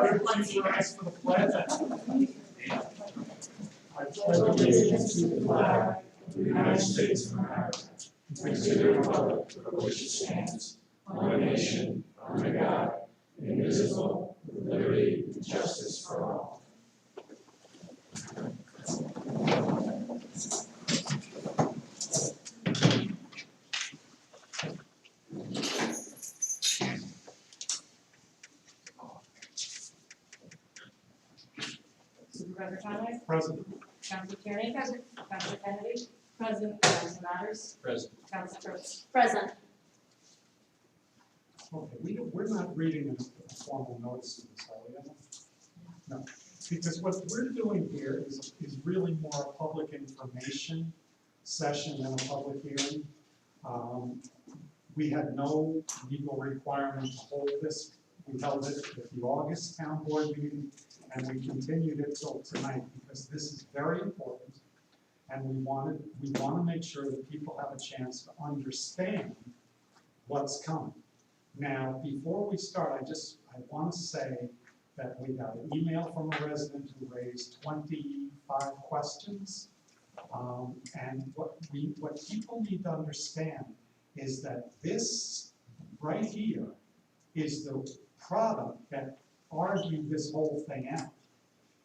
Clerk, please rise for the pledge. I pledge allegiance to the flag of the United States of America, and to the republic for which it stands, one nation, under God, indivisible, with liberty and justice for all. Supervisor Conway? Present. Council Kearney? Present. Council Kennedy? Present. Council Matters? Present. Council Gross? Present. Okay, we're not reading a formal notice of this, are we, Emma? No, because what we're doing here is really more a public information session than a public hearing. We had no legal requirement to hold this. We held it at the August town board meeting, and we continued it till tonight because this is very important. And we want to make sure that people have a chance to understand what's coming. Now, before we start, I want to say that we got an email from a resident who raised 25 questions. And what people need to understand is that this right here is the product that argued this whole thing out.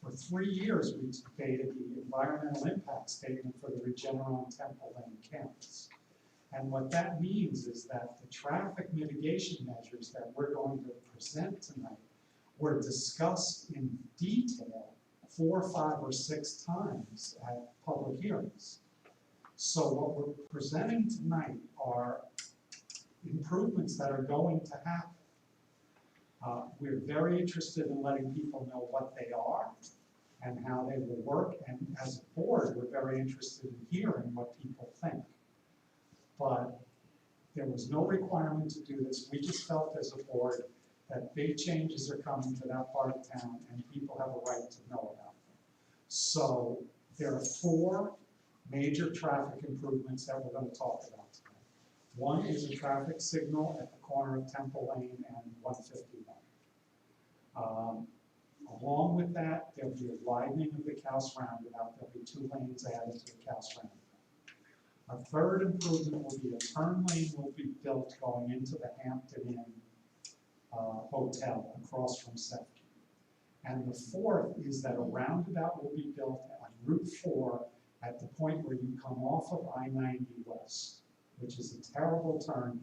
For 3 years, we debated the environmental impact statement for the Regeneron Temple Lane campus. And what that means is that the traffic mitigation measures that we're going to present tonight were discussed in detail 4, 5, or 6 times at public hearings. So what we're presenting tonight are improvements that are going to happen. We're very interested in letting people know what they are and how they will work. And as a board, we're very interested in hearing what people think. But there was no requirement to do this. We just felt as a board that big changes are coming to that part of town and people have a right to know about them. So there are 4 major traffic improvements that we're going to talk about tonight. One is a traffic signal at the corner of Temple Lane and 151. Along with that, there'll be a widening of the Couse Roundabout. There'll be 2 lanes added to the Couse Roundabout. A third improvement will be a turn lane will be built going into the Hampton Inn Hotel across from Sefton. And the 4th is that a roundabout will be built on Route 4 at the point where you come off of I-90 West, which is a terrible turn.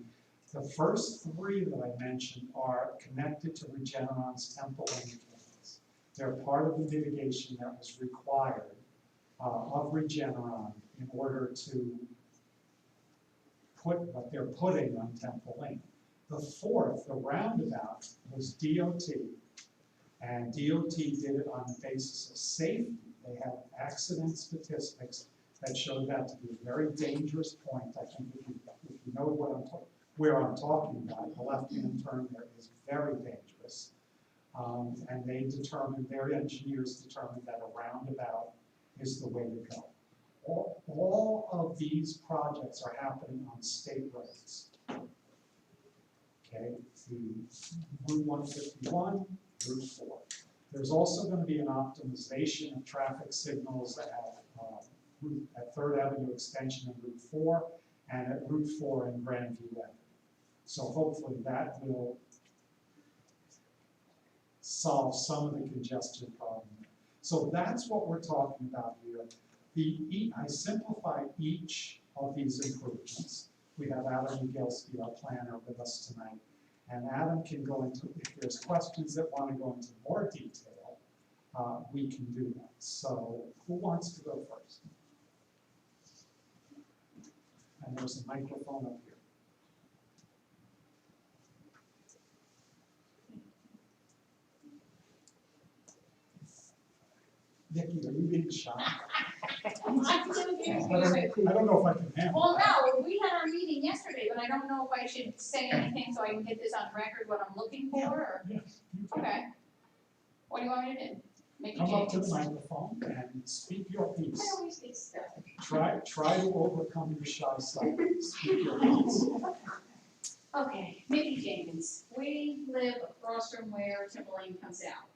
The first 3 that I mentioned are connected to Regeneron's Temple Lane campus. They're part of the mitigation that was required of Regeneron in order to put what they're putting on Temple Lane. The 4th, the roundabout, was DOT, and DOT did it on the basis of safety. They have accident statistics that show that to be a very dangerous point. I think if you know where I'm talking about, the left-hand turn there is very dangerous. And their engineers determined that a roundabout is the way to go. All of these projects are happening on state roads. Okay, the Route 151, Route 4. There's also going to be an optimization of traffic signals at 3rd Avenue Extension and Route 4, and at Route 4 in Grandview Avenue. So hopefully that will solve some of the congestion problem. So that's what we're talking about here. I simplified each of these improvements. We have Adam Ugelski, our planner, with us tonight. And Adam can go into, if there's questions that want to go into more detail, we can do that. So who wants to go first? And there's a microphone up here. Nikki, are you being shy? I don't know if I can handle Well, no, we had our meeting yesterday, but I don't know if I should say anything so I can get this on record, what I'm looking for, or, Yes, you can. okay. What do you want me to do? Make Come up to the changes? microphone and speak your I piece. always get stuff. Try to overcome your shy side. Speak your piece. Okay, Mickey Jenkins, we live across from where Timber Lane comes out.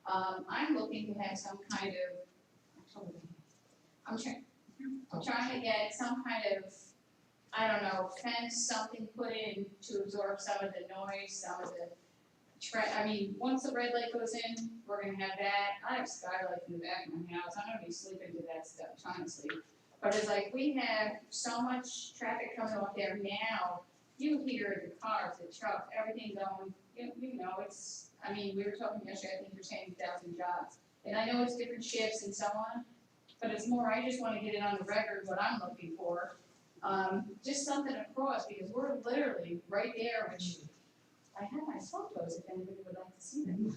I'm looking to have some kind of, I'm trying to get some kind of, I don't know, fence, something put in to absorb some of the noise, some of the I mean, once the red light goes in, we're gonna have that. I have skylights in the back of my house. I'm gonna be sleeping to that stuff, trying to sleep. But it's like, we have so much traffic coming off there now. You hear the cars, the trucks, everything going, you know, it's, I mean, we were talking yesterday, I think you're saying 1,000 jobs. And I know it's different shifts and so on, but it's more, I just wanna get it on the record what I'm looking for. Just something across, because we're literally right there, which I have my photos if anybody would like to see them.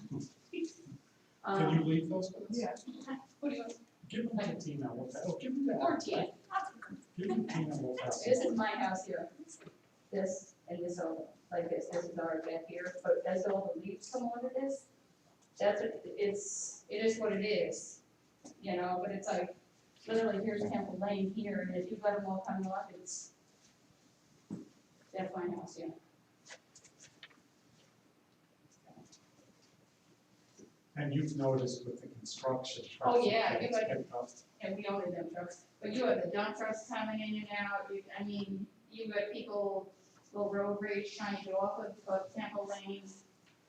Can you leave those with us? Yeah. What do you, Give them to Tina, we'll, give them to or Alex. Tia? Give them to Tina, we'll pass This them is my house here, this and this all, like this is our back here, but as all the leaves come onto this, that's what, it is what it is, you know, but it's like, literally, here's Temple Lane here, and if you let them all come off, that's my house, yeah. And you've noticed with the construction. Oh, traffic yeah, that you it's like- picked up. And we own them trucks, but you have the dump trucks coming in and out, I mean, you got people, little road rage trying to get off of Temple Lane,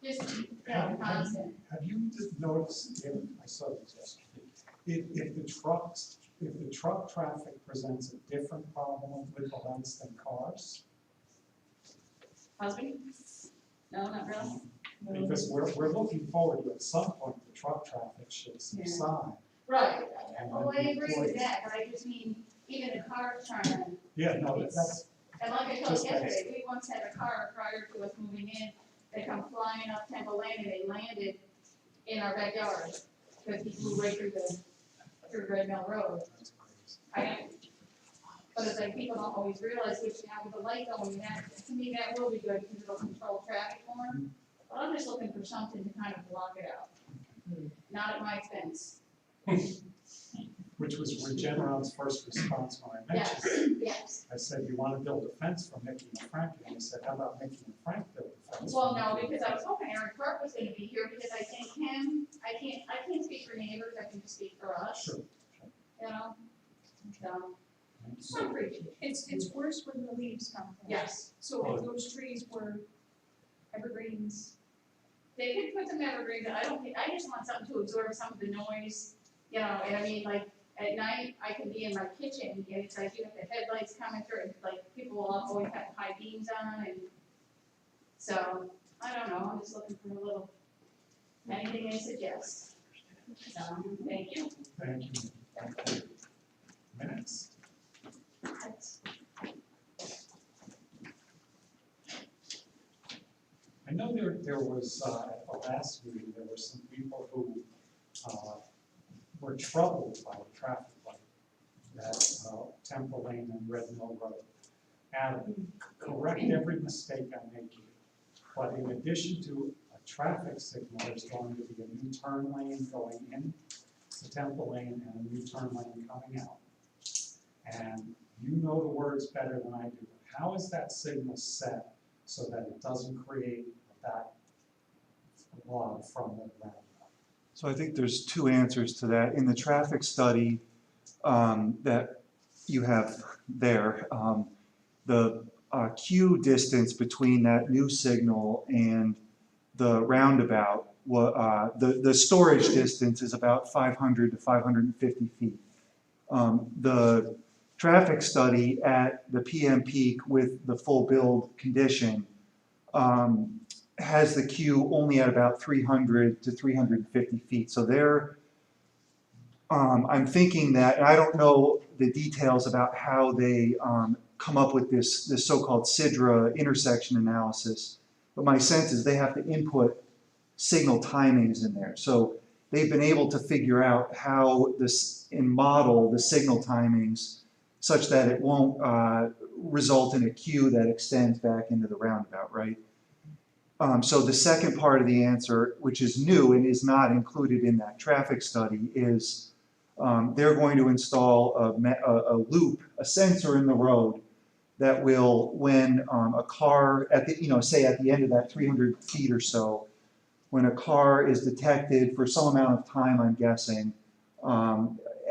just, you know, constant. Have you just noticed, I saw this yesterday, if the truck traffic presents a different problem with the lights than cars? Husband? No, not really? Because we're looking forward to, at some point, the truck traffic should subside. Right, And oh, I then agree with employees- that, but I just mean, even the cars trying to, Yeah, no, that's, and like I told Just you yesterday, we once had a car prior to us moving in, they come flying up Temple Lane and they landed in our backyard, because he flew right through Red Mill Road. that's crazy. I know. But it's like, people don't always realize, which now with the light going, that, to me, that will be good, because it'll control traffic more. But I'm just looking for something to kind of block it out, not at my expense. Which was Regeneron's first response when I mentioned it. Yes. I said, you want to build a fence for Mickey and Frank? And he said, how about Mickey and Frank build a fence? Well, for no, Mickey and because I was Frank?" hoping Aaron Clark was gonna be here, because I think him, I can't speak for neighbors, I can just speak for us, Sure. you know? So, So, I appreciate it. It's worse when the leaves come from. Yes, So if those trees were evergreens, they could put some evergreens, I just want something to absorb some of the noise, you know, and I mean, like, at night, I can be in my kitchen, and it's like, you have the headlights coming through, and like, people will always have high beams on, and so, I don't know, I'm just looking for a little, anything they suggest. So, thank you. Thank you. Thank you. Minutes. I know there was, at the last meeting, there were some people who were troubled by the traffic light at Temple Lane and Red Mill Road. And correct every mistake I make here. But in addition to a traffic signal, there's going to be a new turn lane going in to Temple Lane and a new turn lane coming out. And you know the words better than I do. How is that signal set so that it doesn't create that log from the roundabout? So I think there's two answers to that. In the traffic study that you have there, the queue distance between that new signal and the roundabout, the storage distance is about 500 to 550 feet. The traffic study at the PM peak with the full build condition has the queue only at about 300 to 350 feet. So there, I'm thinking that, and I don't know the details about how they come up with this so-called SIDRA intersection analysis, but my sense is they have to input signal timings in there. So they've been able to figure out how and model the signal timings such that it won't result in a queue that extends back into the roundabout, right? So the second part of the answer, which is new and is not included in that traffic study, is they're going to install a loop, a sensor in the road that will, when a car, say at the end of that 300 feet or so, when a car is detected for some amount of time, I'm guessing,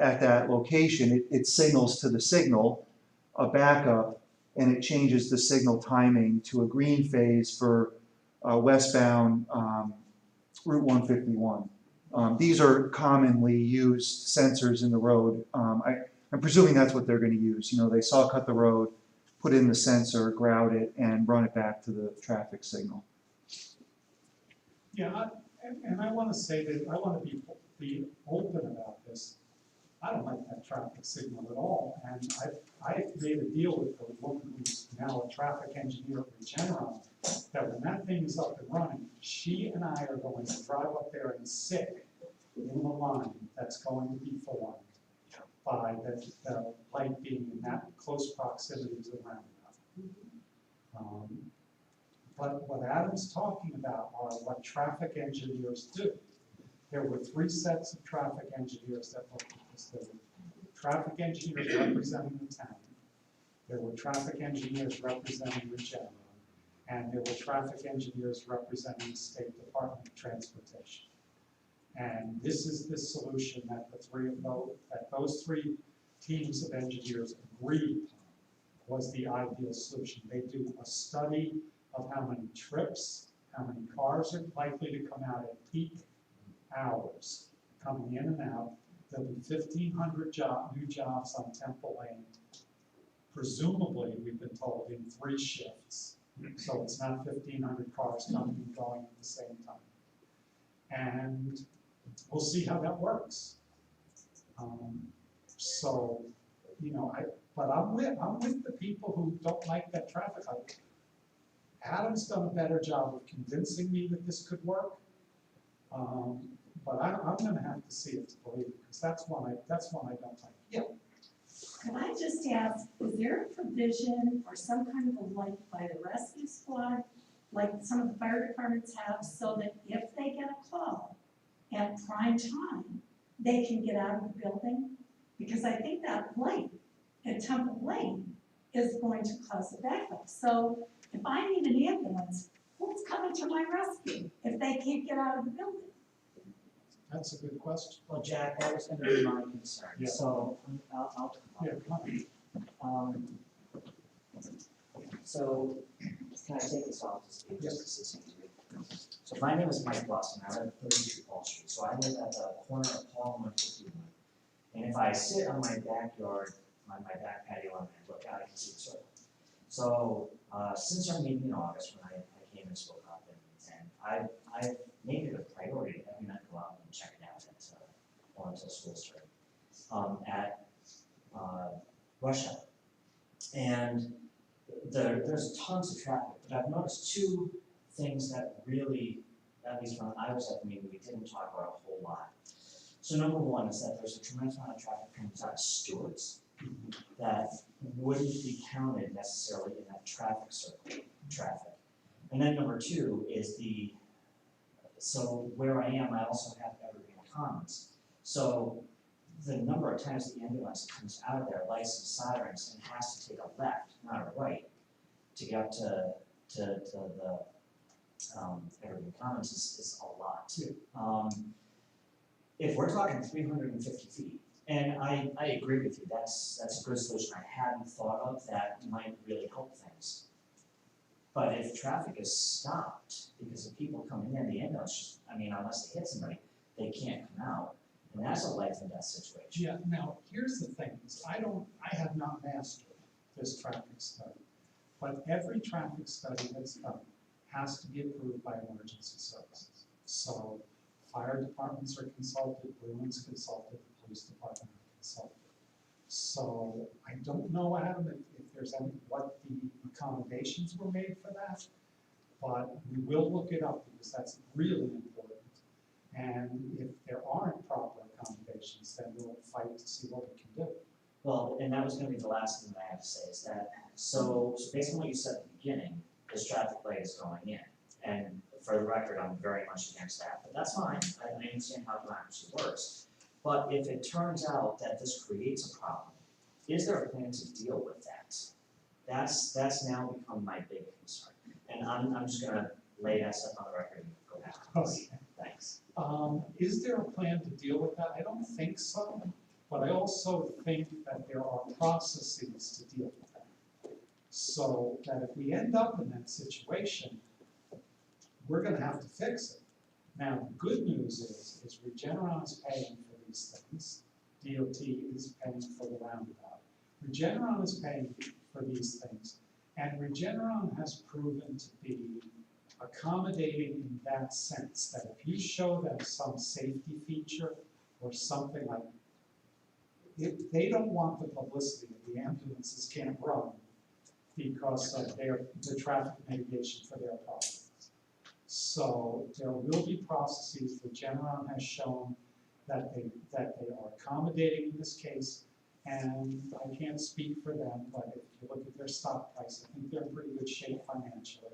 at that location, it signals to the signal, a backup, and it changes the signal timing to a green phase for westbound Route 151. These are commonly used sensors in the road. I'm presuming that's what they're going to use. You know, they saw cut the road, put in the sensor, grout it, and run it back to the traffic signal. Yeah, and I wanna say that, I wanna be open about this. I don't like that traffic signal at all, and I made a deal with the woman who's now a traffic engineer at Regeneron, that when that thing is up and running, she and I are going to drive up there and sit in the line that's going to be formed by the light being in that close proximity to the roundabout. But what Adam's talking about are what traffic engineers do. There were 3 sets of traffic engineers that looked at this. There were traffic engineers representing the town. There were traffic engineers representing Regeneron. And there were traffic engineers representing the State Department of Transportation. And this is the solution that those 3 teams of engineers agreed upon was the ideal solution. They do a study of how many trips, how many cars are likely to come out at peak hours, coming in and out. There'll be 1,500 new jobs on Temple Lane, presumably, we've been told, in 3 shifts. So it's not 1,500 cars coming and going at the same time. And we'll see how that works. So, you know, but I'm with the people who don't like that traffic light. Adam's done a better job of convincing me that this could work. But I'm gonna have to see it to believe it, because that's one I don't like. Yeah. Can I just ask, is there a provision or some kind of a link by the rescue squad, like some of the fire departments have, so that if they get a call at prime time, they can get out of the building? Because I think that light at Temple Lane is going to cause a backup. So if I need an ambulance, who's coming to my rescue if they can't get out of the building? That's a good question. Well, Jack, that was gonna be my concern, Yeah. so I'll Yeah, come on. So, can I take this off to speak, just because it's easier? So my name is Mike Boston, I live at 32 Paul Street, so I live at the corner of Paul and 151. And if I sit on my backyard, on my back patio, and I look out, I can see the circle. So, since our meeting in August, when I came and spoke up, and I've made it a priority every night to go out and check it out until school started, at rush hour. And there's tons of traffic, but I've noticed 2 things that really, at least when I was at the meeting, we didn't talk about a whole lot. So number 1 is that there's a tremendous amount of traffic comes out of Stewart's that wouldn't be counted necessarily in that traffic circle traffic. And then number 2 is so where I am, I also have Evergreen Commons. So the number of times the ambulance comes out of there, lights and sirens, and has to take a left, not a right, to get up to the Evergreen Commons is a lot too. If we're talking 350 feet, and I agree with you, that's a good solution I hadn't thought of that might really help things. But if traffic is stopped because of people coming in, the ambulance just, unless they hit somebody, they can't come out. And that's a life and death situation. Yeah, now, here's the thing, is I have not mastered this traffic study. But every traffic study that's done has to be approved by emergency services. So fire departments are consulted, Bruins consulted, the police department are consulted. So I don't know, Adam, if there's what the accommodations were made for that, but we will look it up because that's really important. And if there aren't proper accommodations, then we'll fight to see what we can do. Well, and that was gonna be the last thing that I have to say is that, so based on what you said at the beginning, this traffic light is going in. And for the record, I'm very much against that, but that's fine, I understand how democracy works. But if it turns out that this creates a problem, is there a plan to deal with that? That's now become my big concern. And I'm just gonna lay that stuff on the record and go Okay. Thanks. Is there a plan to deal with that? I don't think so, but I also think that there are processes to deal with that. So that if we end up in that situation, we're gonna have to fix it. Now, the good news is Regeneron is paying for these things. DOT is paying for the roundabout. Regeneron is paying for these things, and Regeneron has proven to be accommodating in that sense, that if you show them some safety feature or something like, if they don't want the publicity that the ambulances can't run because of the traffic mitigation for their problems. So there will be processes that Regeneron has shown that they are accommodating in this case, and I can't speak for them, but if you look at their stock price, I think they're in pretty good shape financially.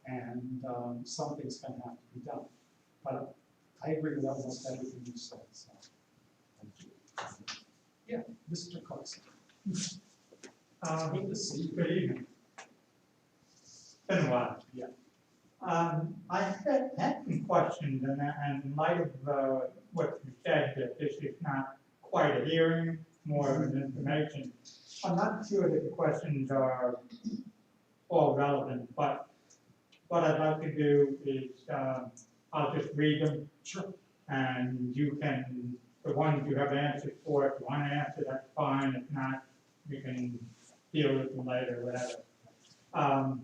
And something's gonna have to be done. But I agree with almost everything you said, so. Thank you. Yeah, Mr. Clarkson. Good to see you. Good evening. Been a while. Yeah. I had some questions, and in light of what you said, that this is not quite a hearing, more of an information. I'm not sure that the questions are all relevant, but what I'd like to do is, I'll just read them. Sure. And you can, the ones you have answers for, if you want to answer, that's fine. If not, we can deal with them later, whatever.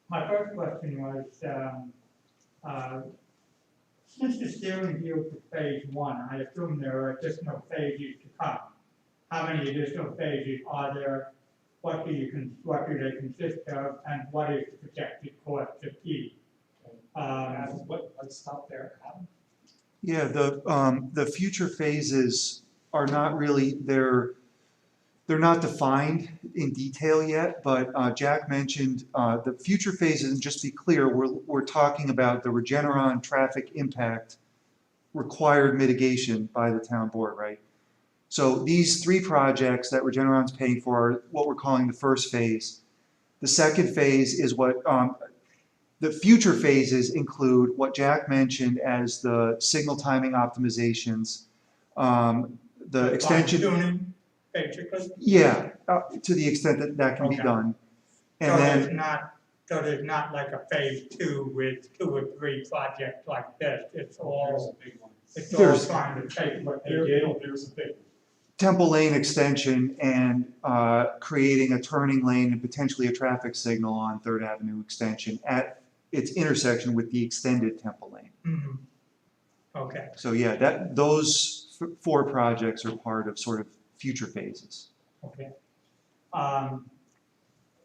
My first question was, since the steering deal for phase one, I assume there are additional phases to come. How many additional phases are there? What do they consist of, and what is the projected cost of each? Let's stop there, Adam. Yeah, the future phases are not really, they're not defined in detail yet, but Jack mentioned the future phases, and just to be clear, we're talking about the Regeneron traffic impact required mitigation by the town board, right? So these three projects that Regeneron's paying for are what we're calling the first phase. The second phase is what, the future phases include what Jack mentioned as the signal timing optimizations, the extension. Fine-tuning, basically? Yeah, to the extent that that can be Okay. done. And So then, there's not like a phase two with 2 or 3 projects like this, it's There's all, a big one. it's all There's- trying to take what they No, did. there's a big one. Temple Lane extension and creating a turning lane and potentially a traffic signal on Third Avenue extension at its intersection with the extended Temple Lane. Mhm. Okay, So yeah, those 4 projects are part of sort of future phases. okay.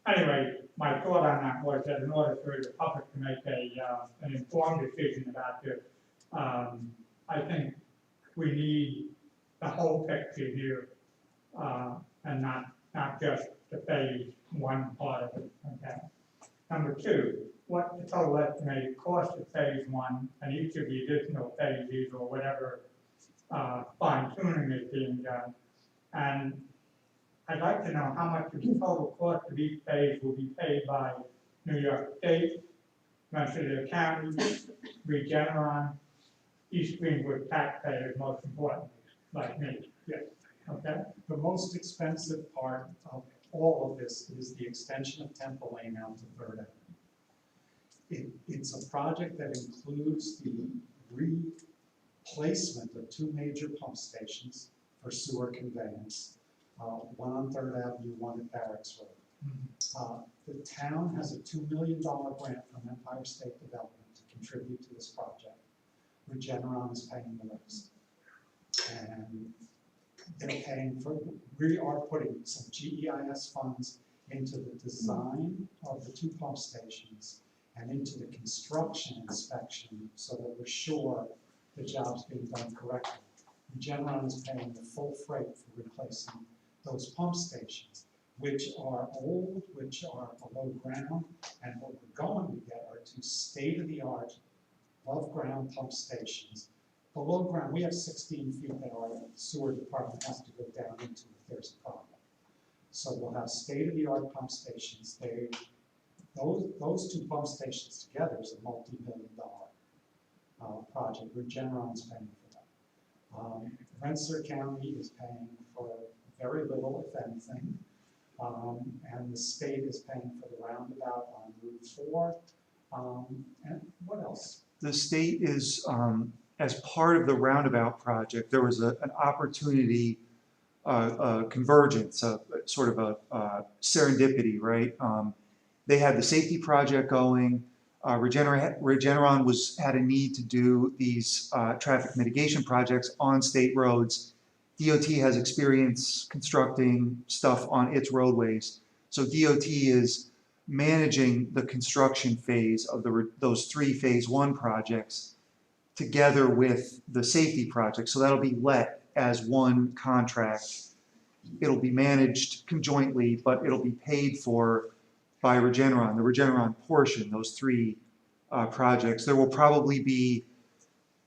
Anyway, my thought on that was that in order for the public to make an informed decision about this, I think we need the whole picture here, and not just the phase one part of it, okay? Number 2, what the total estimated cost of phase one and each of the additional phases or whatever fine tuning is being done. And I'd like to know how much of the total cost of each phase will be paid by New York State, Rensselaer County, Regeneron, East Greenwood taxpayers, most importantly, like me. Yeah. Okay? The most expensive part of all of this is the extension of Temple Lane out to Third Avenue. It's a project that includes the replacement of 2 major pump stations for sewer conveyance, one on Third Avenue, one at Barracks Road. The town has a $2 million grant from Empire State Development to contribute to this project. Regeneron is paying the rest. And they're paying for, we are putting some GEIS funds into the design of the 2 pump stations and into the construction inspection so that we're sure the job's being done correctly. Regeneron is paying the full freight for replacing those pump stations, which are old, which are below ground, and what we're going to get are 2 state-of-the-art above-ground pump stations. Below ground, we have 16 feet that our sewer department has to go down into if there's a problem. So we'll have state-of-the-art pump stations. Those 2 pump stations together is a multi-million-dollar project, Regeneron's paying for that. Rensselaer County is paying for very little, if anything. And the state is paying for the roundabout on Route 4. And what else? The state is, as part of the roundabout project, there was an opportunity, a convergence, sort of a serendipity, right? They had the safety project going. Regeneron had a need to do these traffic mitigation projects on state roads. DOT has experience constructing stuff on its roadways. So DOT is managing the construction phase of those 3 phase 1 projects together with the safety project. So that'll be let as one contract. It'll be managed conjointly, but it'll be paid for by Regeneron, the Regeneron portion, those 3 projects. There will probably be,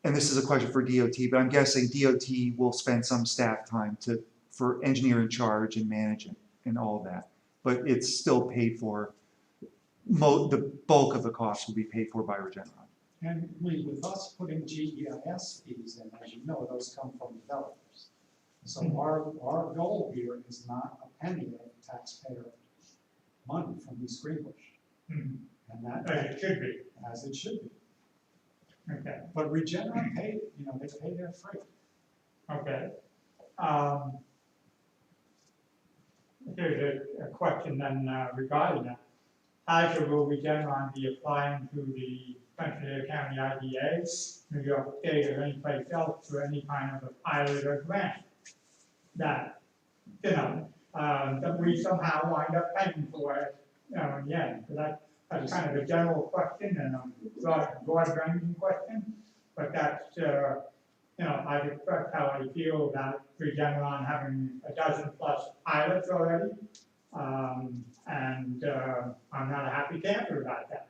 and this is a question for DOT, but I'm guessing DOT will spend some staff time for engineer in charge and managing and all of that. But it's still paid for, the bulk of the cost will be paid for by Regeneron. And with us putting GEIS fees in, as you know, those come from developers. So our goal here is not a penny of taxpayer money from East Greenbush. Mhm. And that, As it should be. as it should be. Okay, But Regeneron paid, they pay their freight. okay. Here's a question then regarding that. How will Regeneron be applying to the Rensselaer County IDA, New York State, or any place else for any kind of a pilot or grant that, that we somehow wind up paying for it, in the end? So that's kind of a general question and a broad-ranging question, but that's, I've expressed how I feel about Regeneron having a dozen plus pilots already. And I'm not a happy camper about that.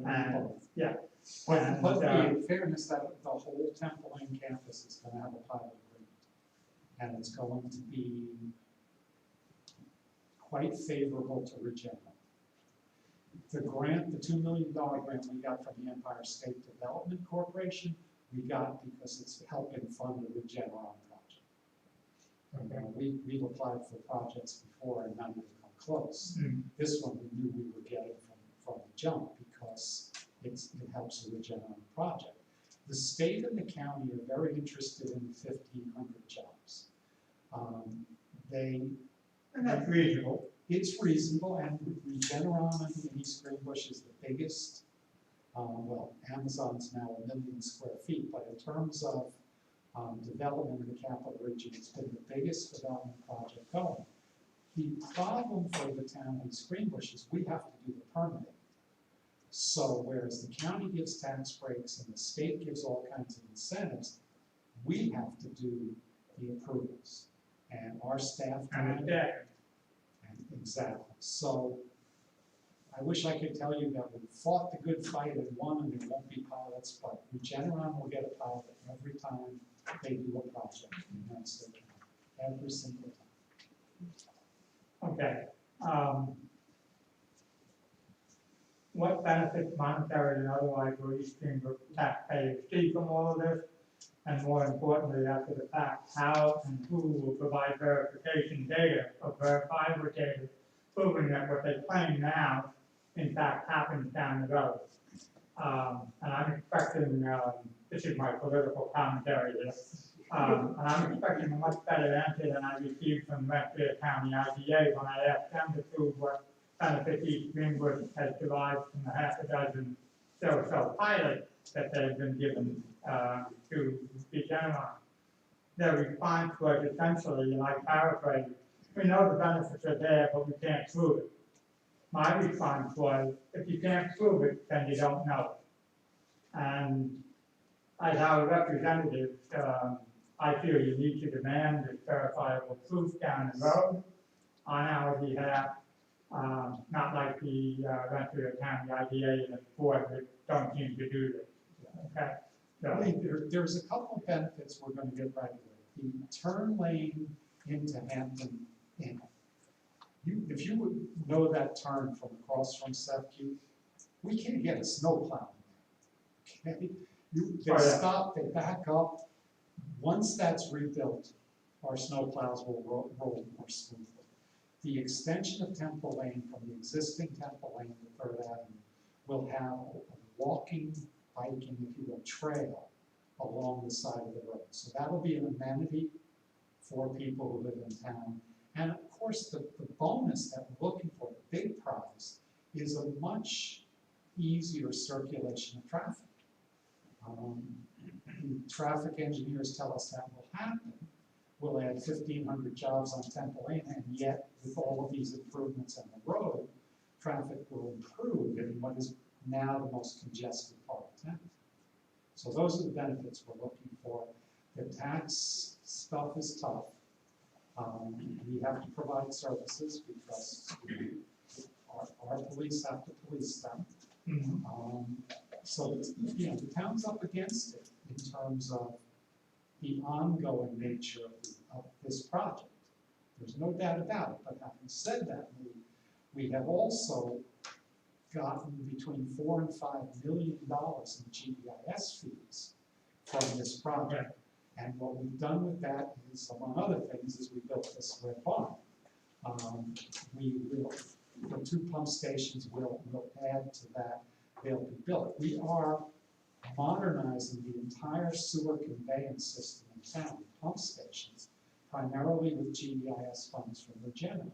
And, yeah. But And, in fairness, that the whole Temple Inn campus is gonna have a pilot agreement. And it's going to be quite favorable to Regeneron. The grant, the $2 million grant we got from the Empire State Development Corporation, we got because it's helping fund the Regeneron project. We've applied for projects before and none have come close. This one we knew we were getting from the jump because it helps the Regeneron project. The state and the county are very interested in the 1,500 jobs. and that's reasonable. It's reasonable, and Regeneron in East Greenbush is the biggest. Amazon's now 1 million square feet, but in terms of development in the capital region, it's been the biggest development project going. The problem for the town of East Greenbush is we have to do the permitting. So whereas the county gives tax breaks and the state gives all kinds of incentives, we have to do the approvals. And our staff time. Exactly. So I wish I could tell you that we fought the good fight and won and there won't be pilots, but Regeneron will get a pilot every time they do a project in Rensselaer County, every single time. Okay. What benefits, monetary and otherwise, will East Greenbush taxpayers see from all of this? And more importantly, after the fact, how and who will provide verification data or verifiable data proving that what they claim now, in fact, happens down the road? And I'm expecting, this is my political commentary here, and I'm expecting a much better answer than I received from Rensselaer County IDA when I asked them to prove what benefit East Greenbush has derived from the half a dozen so pilots that they've been given to Regeneron. Their response was essentially, and I paraphrase, we know the benefits are there, but we can't prove it. My response was, if you can't prove it, then you don't know it. And as our representative, I feel you need to demand this verifiable proof down the road on our behalf, not like the Rensselaer County IDA and the board that don't seem to do this. Okay. So, There's a couple of benefits we're going to get right away. The turn lane into Hampton Inn. If you would know that turn from across from Sefke, we can't get a snowplow in there. Okay? They Oh, yeah. stop, they back up. Once that's rebuilt, our snowplows will roll more smoothly. The extension of Temple Lane from the existing Temple Lane to Third Avenue will have a walking, biking, if you will, trail along the side of the road. So that'll be an amenity for people who live in town. And of course, the bonus that we're looking for, the big prize, is a much easier circulation of traffic. The traffic engineers tell us that will happen. We'll add 1,500 jobs on Temple Lane, and yet with all of these improvements on the road, traffic will improve in what is now the most congested part of town. So those are the benefits we're looking for. The tax stuff is tough. We have to provide services because our police have to police them. So, you know, the town's up against it in terms of the ongoing nature of this project. There's no doubt about it, but having said that, we have also gotten between $4 and $5 million in GEIS fees from this project. And what we've done with that is, among other things, is we built this red barn. The 2 pump stations will add to that. They'll be built. We are modernizing the entire sewer conveyance system in town, pump stations, primarily with GEIS funds from Regeneron.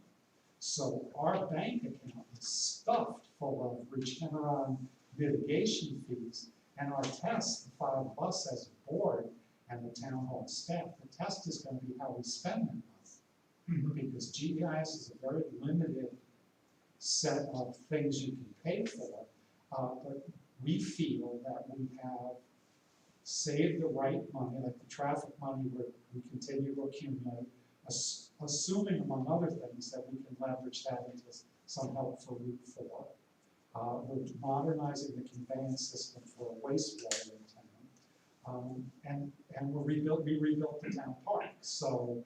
So our bank account is stuffed full of Regeneron mitigation fees, and our test, the 5 of us as a board and the town hall staff, the test is going to be how we spend that money. Because GEIS is a very limited set of things you can pay for, but we feel that we have saved the right money, like the traffic money we continue to accumulate, assuming, among other things, that we can leverage that into some help for Route 4. We're modernizing the conveyance system for wastewater in town, and we rebuilt the town park. So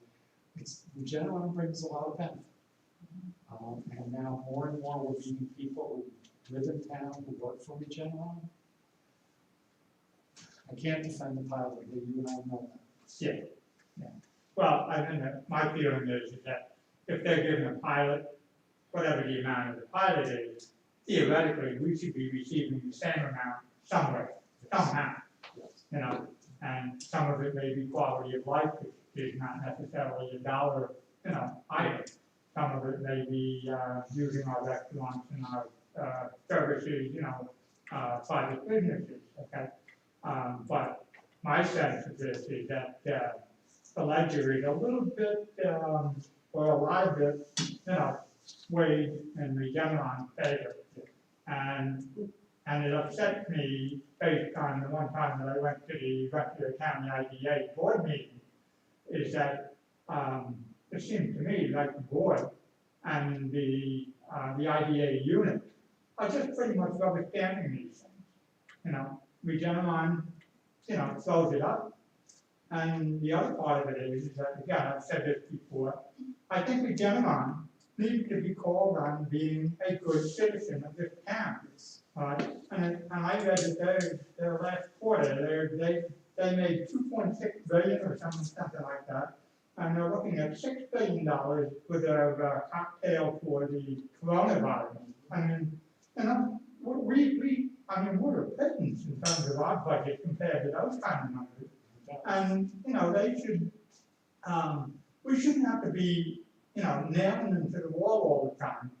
Regeneron brings a lot of benefit. And now more and more we're meeting people who live in town, who work for Regeneron. I can't defend the pilot, but you and I know that. Yeah. Well, I think that my feeling is that if they're given a pilot, whatever the amount of the pilot is, theoretically, we should be receiving the same amount somewhere, somehow. You know, and some of it may be quality of life, which is not necessarily a dollar, you know, item. Some of it may be using our restaurants and our services, you know, private businesses, okay? But my sense of this is that the ledger is a little bit, or a lot of it, you know, weighed in Regeneron's favor. And it upset me based on the one time that I went to the County IDA board meeting, is that it seemed to me like the board and the IDA unit are just pretty much rubber stamping these things. You know, Regeneron, you know, throws it up. And the other part of it is that, again, I've said this before, I think Regeneron needs to be called on being a good citizen of this town. And I read that their last quarter, they made $2.6 billion or something like that. And they're looking at $6 billion with their cocktail for the coronavirus. I mean, you know, we're a pittance in terms of our budget compared to those kind of numbers. And, you know, they should, we shouldn't have to be, you know, nailing them to the wall all the time.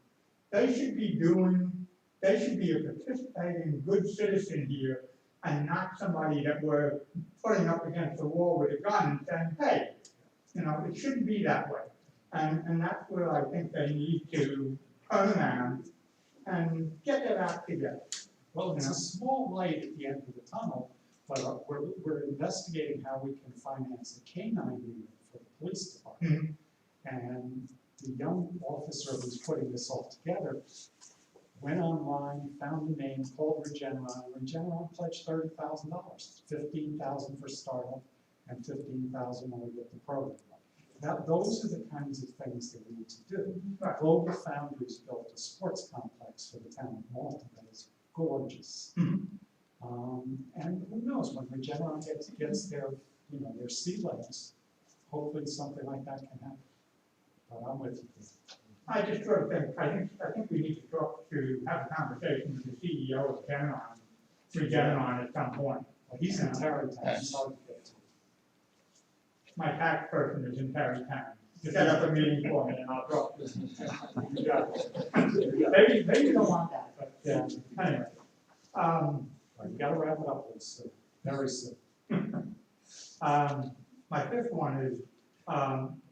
They should be a participating good citizen here and not somebody that we're putting up against the wall with a gun and saying, hey, you know, it shouldn't be that way. And that's where I think they need to turn around and get their act together. Well, it's a small light at the end of the tunnel, but we're investigating how we can finance a K-9 unit for the police department. And the young officer who's putting this all together went online, found the name, called Regeneron, and Regeneron pledged $30,000, $15,000 for startup, and $15,000 when we get the program. Those are the kinds of things that we need to do. Global Foundries built a sports complex for the town of Malta that is gorgeous. And who knows, when Regeneron gets their, their sea legs, hopefully something like that can happen. But I'm with you. I just sort of think, I think we need to talk to, have a conversation with the CEO of Regeneron at some point. Well, he's in Tarrytown, it's hard to get to. My tax person is in Tarrytown. Just set up a meeting for me and I'll talk to him. Maybe you don't want that, but, anyway. You gotta wrap it up, it's very soon. My fifth one is,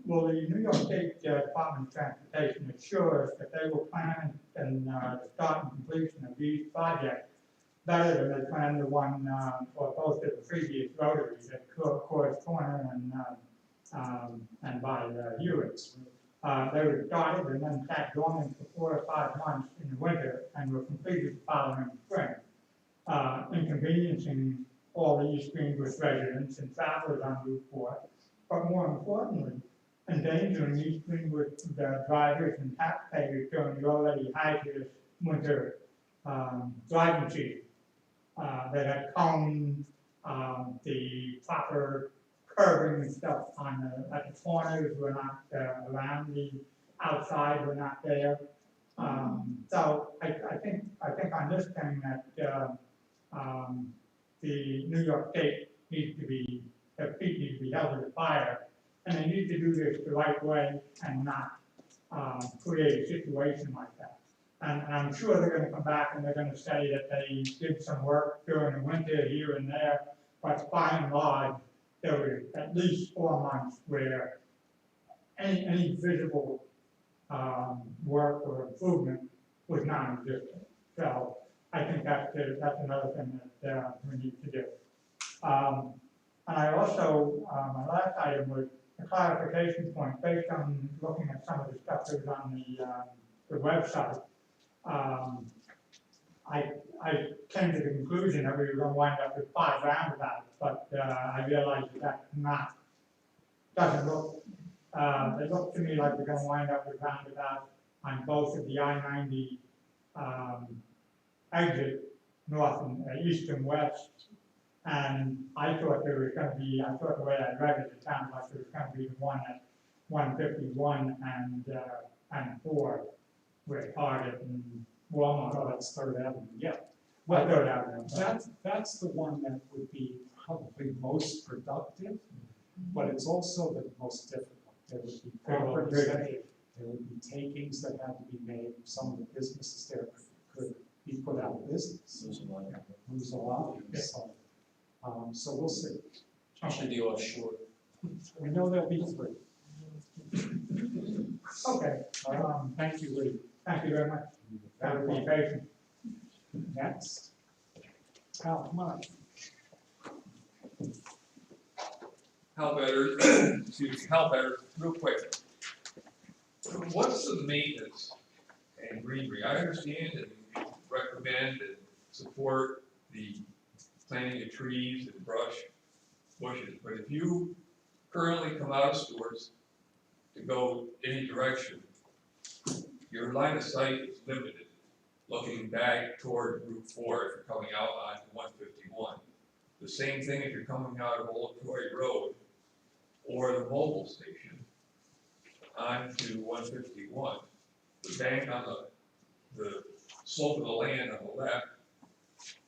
will the New York State Department of Transportation assure us that they will plan and the start and completion of these projects better than they planned the one, or both of the previous rotaries at Coors Corner and by Hewitts. They were started and then sat dormant for 4 or 5 months in the winter and were completed the following spring, inconveniencing all the East Greenbush residents and travelers on Route 4, but more importantly, endangering East Greenbush drivers and taxpayers during the already hazardous winter driving season. They had cones, the proper curbing and stuff at the corners were not around, the outside were not there. So I think on this thing that the New York State needs to be, their feet need to be held to the fire, and they need to do this the right way and not create a situation like that. And I'm sure they're gonna come back and they're gonna say that they did some work during the winter here and there, but by and large, there were at least 4 months where any visible work or improvement was non-existent. So I think that's another thing that we need to do. And I also, my last item was a clarification point based on looking at some of the stuff that was on the website. I came to the conclusion that we were going to wind up with 5 roundabouts, but I realized that doesn't look. It looked to me like we're going to wind up with roundabouts on both of the I-90 exit, north and east and west. And I thought there was going to be, I thought the way I read it, it sounded like there was going to be the one at 151 and 4, where Target and Walmart. Oh, that's Third Avenue, yeah. Well, Well, Third Avenue. that's the one that would be probably most productive, but it's also the most difficult. There would be properties that, there would be takings that had to be made, some of the businesses there could be put out of business. Lose a lot of them, so we'll see. Especially the offshore. We know there'll be 3. Okay, Thank you, Lee. thank you very much. Thank you for your patience. Next. Al, come on. How better, real quick. What's the maintenance and greenery? I understand and recommend and support the planting of trees and bushes, but if you currently come out of stores to go any direction, your line of sight is limited, looking back toward Route 4 if you're coming out onto 151. The same thing if you're coming out of Old Troy Road or the mobile station onto 151. The bank on the slope of the land on the left,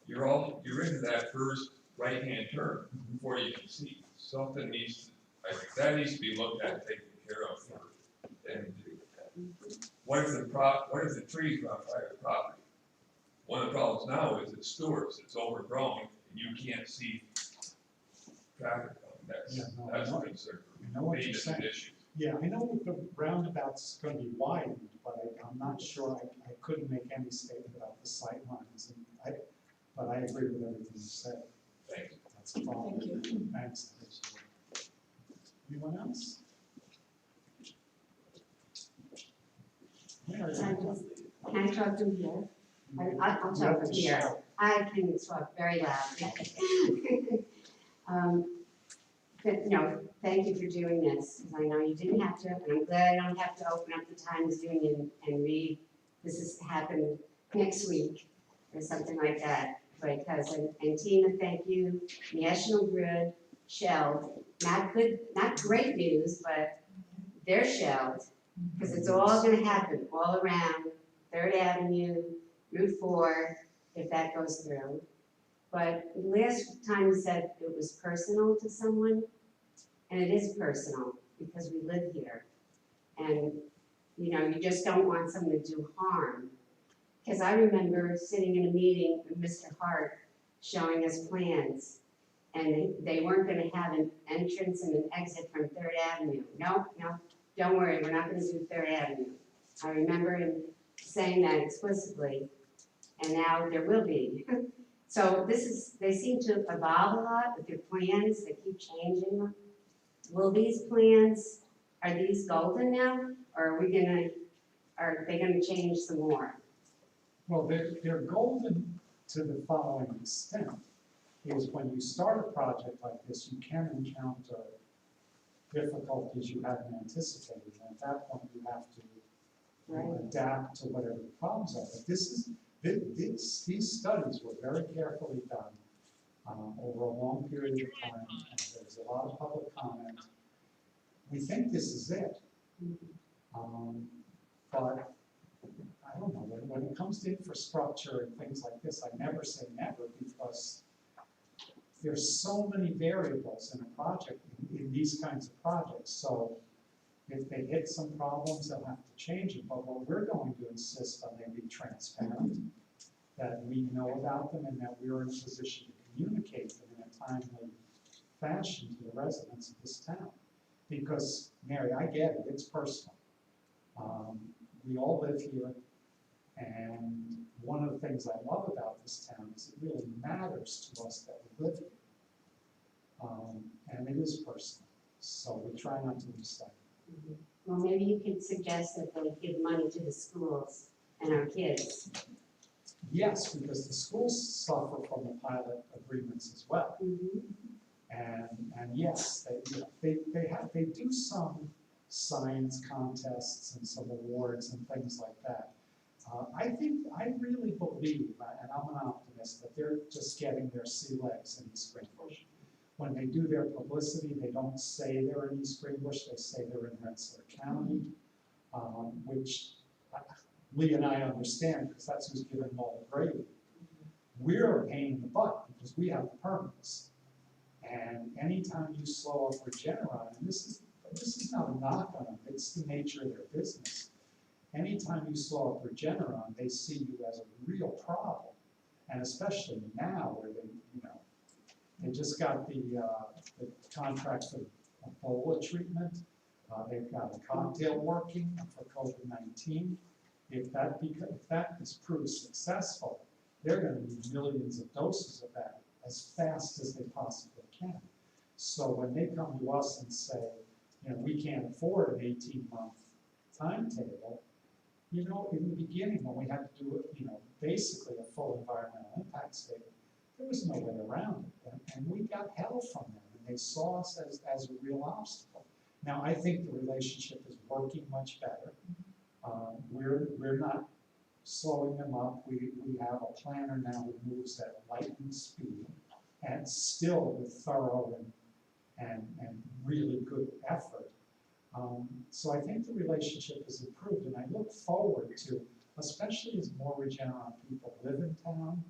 you're into that first right-hand turn before you can see. Something needs, I think that needs to be looked at and taken care of first. And what if the trees are on private property? One of the problems now is it's Stewart's, it's overgrown, and you can't see traffic coming. That's a concern. I know what you're saying. Issue. Yeah, I know the roundabout's gonna be widened, but I'm not sure, I couldn't make any statement about the sight lines, but I agree with everything you said. Thanks. That's a problem. Thank you. Thanks. Anyone else? Mary? Can I talk to here? I'll talk from here. I can talk very loud. But no, thank you for doing this, because I know you didn't have to, and I'm glad I don't have to open up the Times Union and read, this has happened next week, or something like that. because, and Tina, thank you, National Grid, Shell, not good, not great news, but they're shelled, because it's all gonna happen all around Third Avenue, Route 4, if that goes through. But last time you said it was personal to someone, and it is personal, because we live here. And, you know, you just don't want someone to do harm. Because I remember sitting in a meeting with Mr. Hart showing us plans, and they weren't gonna have an entrance and an exit from Third Avenue. No, don't worry, we're not gonna do Third Avenue. I remember him saying that explicitly, and now there will be. So they seem to evolve a lot with their plans, they keep changing them. Will these plans, are these golden now, or are they gonna change some more? Well, they're golden to the following extent, is when you start a project like this, you can encounter difficulties you hadn't anticipated, and at that point, you have to adapt to whatever the problems are. But these studies were very carefully done over a long period of time, and there's a lot of public comment. We think this is it. But I don't know, when it comes to infrastructure and things like this, I never say never, because there's so many variables in a project, in these kinds of projects. So if they hit some problems, they'll have to change it. But what we're going to insist on, they be transparent, that we know about them, and that we're in a position to communicate them in a timely fashion to the residents of this town. Because, Mary, I get it, it's personal. We all live here, and one of the things I love about this town is it really matters to us that we live here. And it is personal, so we try not to lose sight. Well, maybe you could suggest that they give money to the schools and our kids. Yes, because the schools suffer from the pilot agreements as well. And yes, they do some science contests and some awards and things like that. I really believe, and I'm an optimist, that they're just getting their sea legs in East Greenbush. When they do their publicity, they don't say they're in East Greenbush, they say they're in Rensselaer County, which Lee and I understand, because that's who's given them all the gravy. We're a pain in the butt, because we have the permits. And anytime you slow up Regeneron, and this is not a knock on them, it's the nature of their business. Anytime you slow up Regeneron, they see you as a real problem. And especially now, where they just got the contract for Ebola treatment. They've got a cocktail working for COVID-19. If that is proved successful, they're going to need millions of doses of that as fast as they possibly can. So when they come to us and say, we can't afford an 18-month timetable, in the beginning when we had to do it, basically a full environmental impact statement, there was no way around it, and we got hell from them, and they saw us as a real obstacle. Now, I think the relationship is working much better. We're not slowing them up. We have a planner now who moves at lightning speed, and still with thorough and really good effort. So I think the relationship is improved, and I look forward to, especially as more Regeneron people live in town,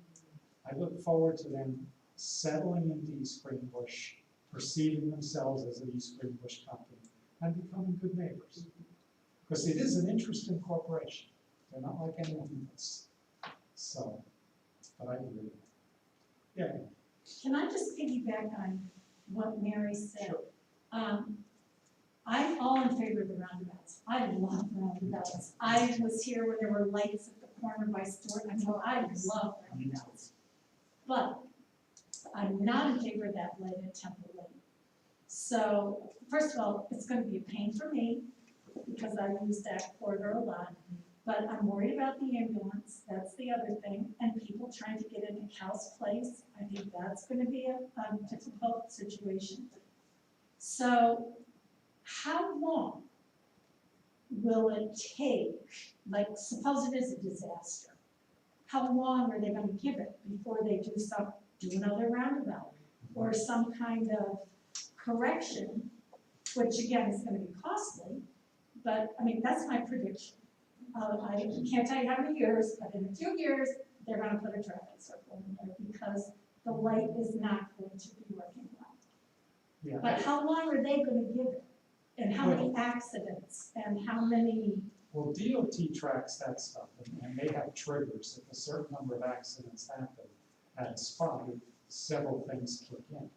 I look forward to them settling into East Greenbush, perceiving themselves as an East Greenbush company, and becoming good neighbors. Because it is an interesting corporation. They're not like anyone else. So, but I agree. Yeah. Can I just piggyback on what Mary said? I'm all in favor of the roundabouts. I love roundabouts. I was here when there were lights at the corner by Stewart. I love roundabouts. But I'm not in favor of that light at Temple Lane. So, first of all, it's going to be a pain for me because I use that corridor a lot. But I'm worried about the ambulance. That's the other thing. And people trying to get into Cal's Place. I think that's going to be a difficult situation. So, how long will it take, like suppose it is a disaster, how long are they gonna give it before they do another roundabout? Or some kind of correction, which again is gonna be costly, but, I mean, that's my prediction. I can't tell you how many years, but in a few years, they're gonna put a traffic circle in there because the light is not going to be working well. Yeah. But how long are they gonna give it? And how many accidents and how many, Well, DOT tracks that stuff, and they have triggers. If a certain number of accidents happen at a spot, several things kick in.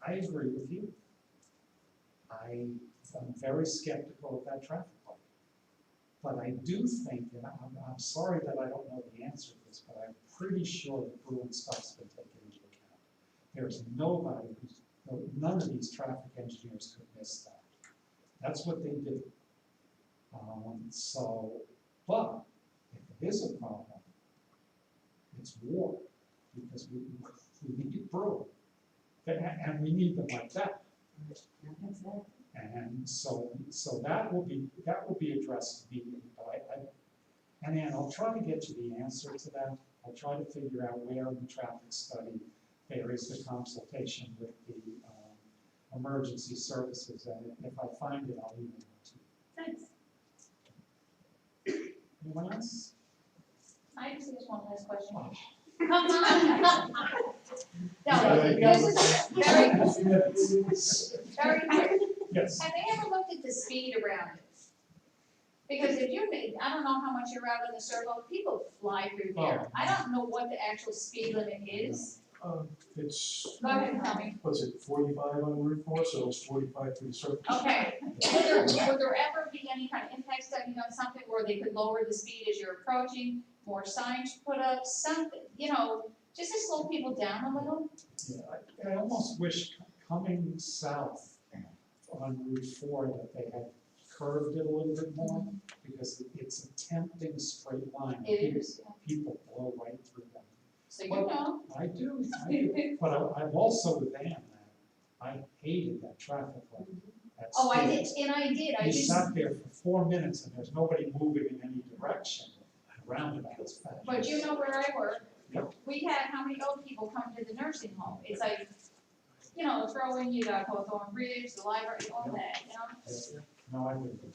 I agree with you. I'm very skeptical of that traffic light. But I do think, and I'm sorry that I don't know the answer to this, but I'm pretty sure the Bruin stuff's been taken into account. There's nobody none of these traffic engineers could miss that. That's what they do. But if it is a problem, it's war, because we need Bruin. And we need them like that. And so that will be addressed immediately, but and Ann, I'll try to get you the answer to that. I'll try to figure out where in the traffic study there is the consultation with the emergency services, and if I find it, I'll email it to you. thanks. Anyone else? I just one last question. Oh. Come on. No, this is very, very quick. Yes. Have they ever looked at the speed around it? Because if you're, I don't know how much you're out in the circle, people fly through there. Oh. I don't know what the actual speed limit is. It's, Go ahead and tell me. what's it, 45 on Route 4, so it's 45 through the circle. Okay, would there ever be any kind of impact study on something where they could lower the speed as you're approaching, more signs put up, something, just to slow people down a little? Yeah, I almost wish coming south on Route 4 that they had curved it a little bit more, because it's a tempting straight line. It is, People blow right through them. so you know. I do, but I'm also with Ann that I hated that traffic light. That Oh, I speed. did, and I did, I You just, sat there for 4 minutes and there's nobody moving in any direction around about as fast. but you know where I work, Yep. we had how many old people come to the nursing home? It's like, throw in, you got Hawthorne Bridge, the library, all that, No, I didn't.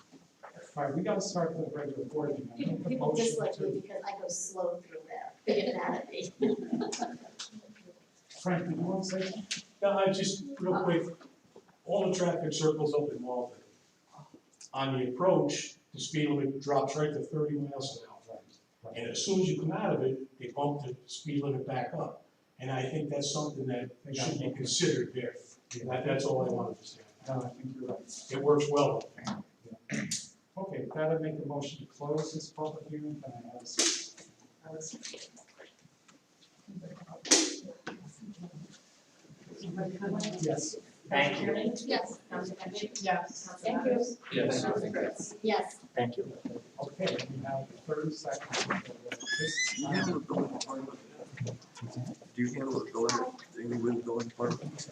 All right, we gotta start the regular board meeting. I make a People motion dislike to- me because I go slow through that, figure that out me. Frank, did you want to say something? No, I just, real quick, all the traffic circles up in Malden. On the approach, the speed limit drops right to 30 miles an hour. And as soon as you come out of it, they bump the speed limit back up. And I think that's something that should be considered there. That's all I wanted to say. No, I think you're right. It works well. Okay, gotta make a motion to close this public hearing, can I have a second? Yes. Thank you. Yes. Yes. Thank you. Yes. Yes. Thank you. Okay, we have 30 seconds. Do you handle the building department? Do you handle the building, anything with the building department?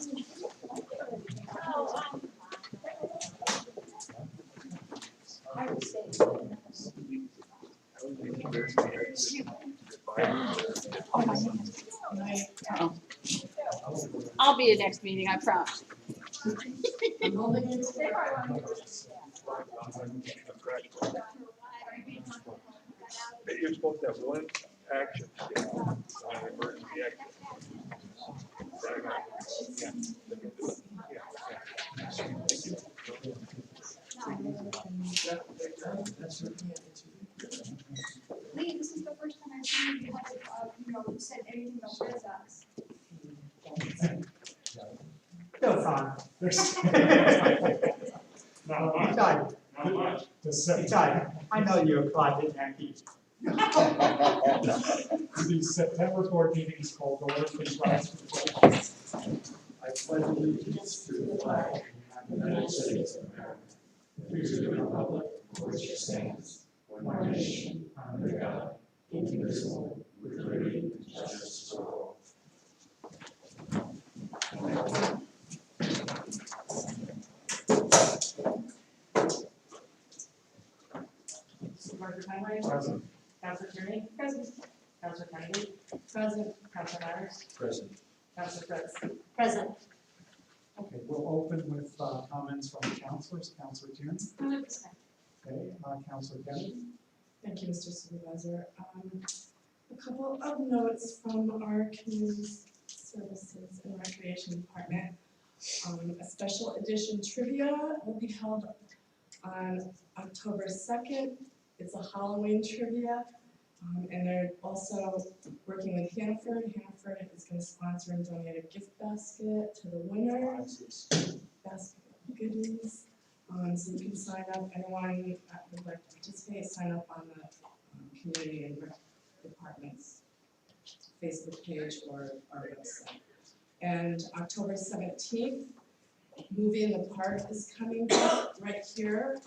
I'll be at next meeting, I promise. You're supposed to have one action, on emergency action. Lee, this is the first time I've seen you have, said anything about red Sox. Still fun. Not much. Besides, Not much. The I know you're a closet Yankee. September board meeting is called order, please rise for the pledge. I pledge allegiance to the flag of the United States of America, to the republic for which it stands, one nation, under God, indivisible, with liberty and justice for all. Present. Counselor Tierney? Present. Counselor Kennedy? Present. Counselor Myers? Present. Counselor Fritz? Present. Okay, we'll open with comments from the councilors. Counselor Tierney? Okay, Counselor Kennedy? Thank you, Mr. Supervisor. A couple of notes from our community services and recreation department. A special edition trivia will be held on October 2nd. It's a Halloween trivia. And they're also working with Hannaford. Hannaford is going to sponsor and donate a gift basket to the winner. Basket of goodies. So you can sign up, anyone that would like to participate, sign up on the community and rec department's Facebook page or our website. And October 17th, Movie in the Park is coming up right here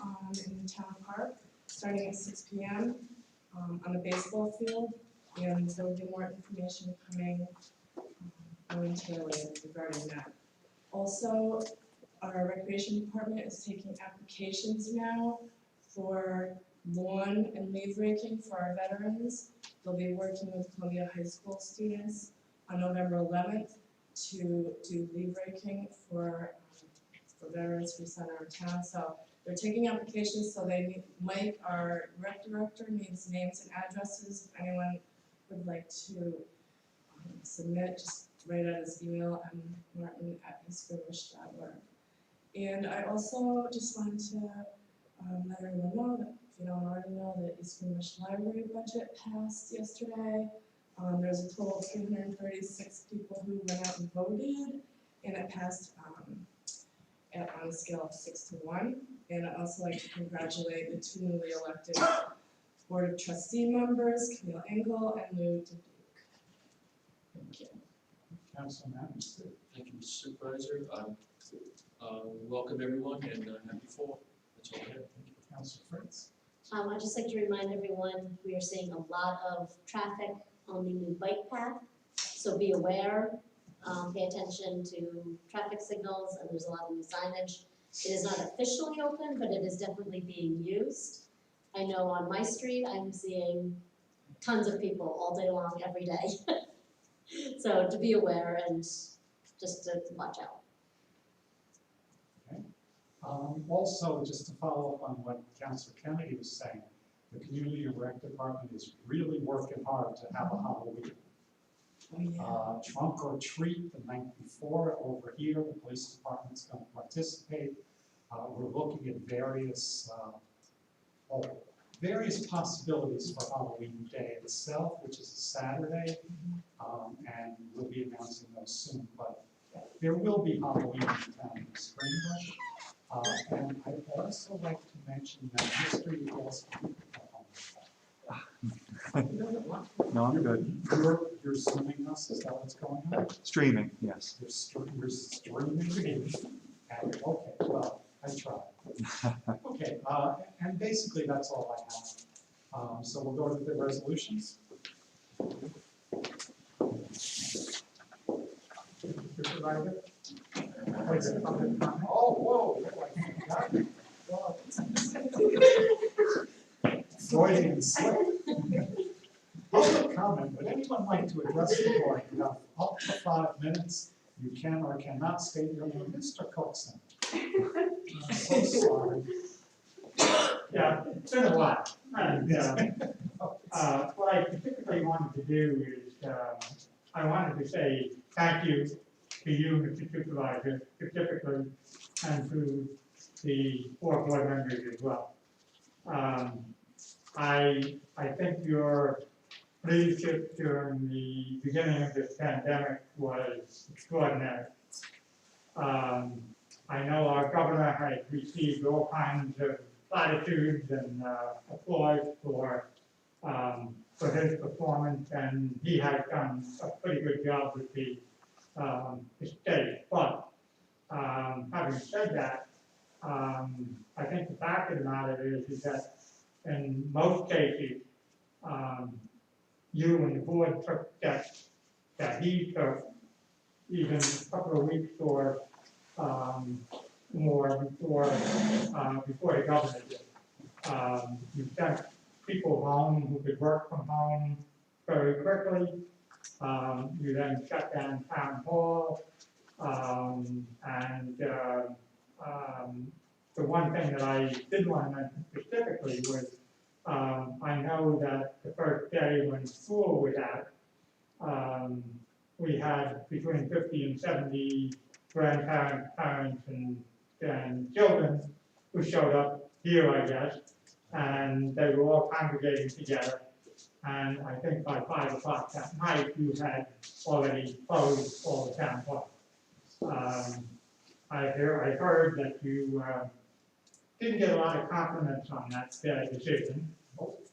in the town park, starting at 6 p.m. On the baseball field. And there will be more information coming momentarily regarding that. Also, our recreation department is taking applications now for lawn and leaf raking for our veterans. They'll be working with Columbia High School students on November 11th to do leaf raking for veterans who sent our town. So they're taking applications, so they need, Mike, our rec director, needs names and addresses. If anyone would like to submit, just write out his email, martin@eastgreenwich.org. And I also just wanted to let everyone know that, if you don't already know, the East Greenwich Library budget passed yesterday. There's a total of 336 people who went out and voted, and it passed on a scale of 6 to 1. And I'd also like to congratulate the 2 newly elected Board of Trustee members, Camille Engel and Lou DeDuke. Thank you. Councilor Madden? Thank you, Mr. Supervisor. Welcome everyone and happy fall. That's all I have. Thank you. Councilor Fritz? I'd just like to remind everyone, we are seeing a lot of traffic on the new bike path, so be aware, pay attention to traffic signals, and there's a lot of new signage. It is not officially open, but it is definitely being used. I know on my street, I'm seeing tons of people all day long, every day. So to be aware and just to watch out. Also, just to follow up on what Councilor Kennedy was saying, the Community and Rec Department is really working hard to have a Halloween. Trunk or treat the night before over here, the police department's going to participate. We're looking at various possibilities for Halloween Day itself, which is a Saturday, and we'll be announcing those soon. But there will be Halloween in town in the spring. And I'd also like to mention that history is No, I'm good. You're zooming us, is that what's going on? Streaming, yes. You're streaming? Okay, well, I tried. Okay, and basically that's all I have. So we'll go to the resolutions. Supervisor? Oh, whoa. Freudian slip. Public comment, would anyone like to address the board? You have up to 5 minutes. You can or cannot state your name. Mr. Cookson. I'm so sorry. Yeah, it's been a while. And, what I particularly wanted to do is, I wanted to say thank you to you, Mr. Supervisor, specifically, and to the 4 board members as well. I think your leadership during the beginning of this pandemic was extraordinary. I know our governor has received all kinds of platitudes and applause for his performance, and he has done a pretty good job with the state. But having said that, I think the fact of the matter is that in most cases, you and the board took steps that he took even a couple of weeks or more before the governor did. You sent people home who could work from home very quickly. You then shut down town hall. The one thing that I did want to mention specifically was, I know that the first day when school was out, we had between 50 and 70 grandparents, parents, and children who showed up here, I guess, and they were all congregating together. And I think by 5 o'clock that night, you had already closed all the town hall. I heard that you didn't get a lot of compliments on that decision.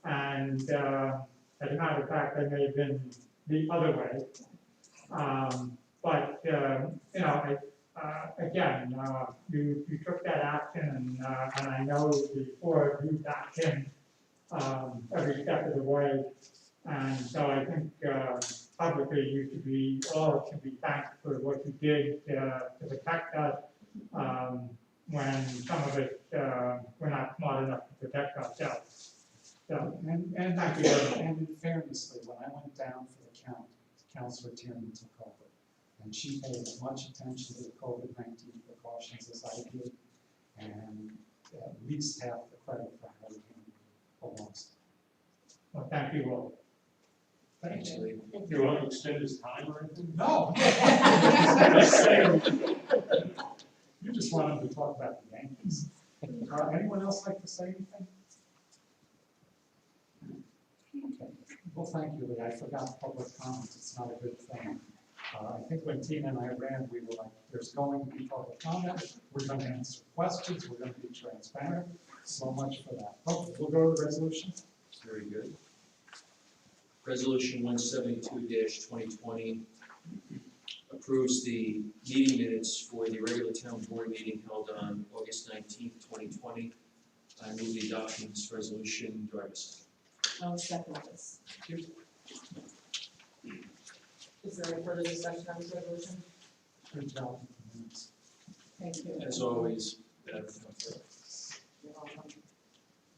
And as a matter of fact, they may have been the other way. Again, you took that action, and I know before you backed in every step of the way. And so I think publicly you all should be thanked for what you did to protect us when some of us were not smart enough to protect ourselves. So, And thank you very much. And in fairness, when I went down for the count, Councilor Tiernan took over. And she paid as much attention to the COVID-19 precautions as I did. And at least half the credit for how we handled it belongs to her. Well, thank you all. Thank you. You want to extend his time or anything? No. You just wanted to talk about the Yankees. Anyone else like to say anything? Okay. Well, thank you, Lee. I forgot public comments. It's not a good thing. I think when Tina and I ran, we were like, there's going to be public comment. We're going to answer questions. We're going to be transparent. So much for that. Okay, we'll go to the resolution. Very good. Resolution 172-2020 approves the meeting minutes for the regular town board meeting held on August 19th, 2020. I move the adoption of this resolution. Do I have a second? I'll second this. Is there any further discussion on this resolution? Good job. Thank you. As always, better than ever. You're welcome.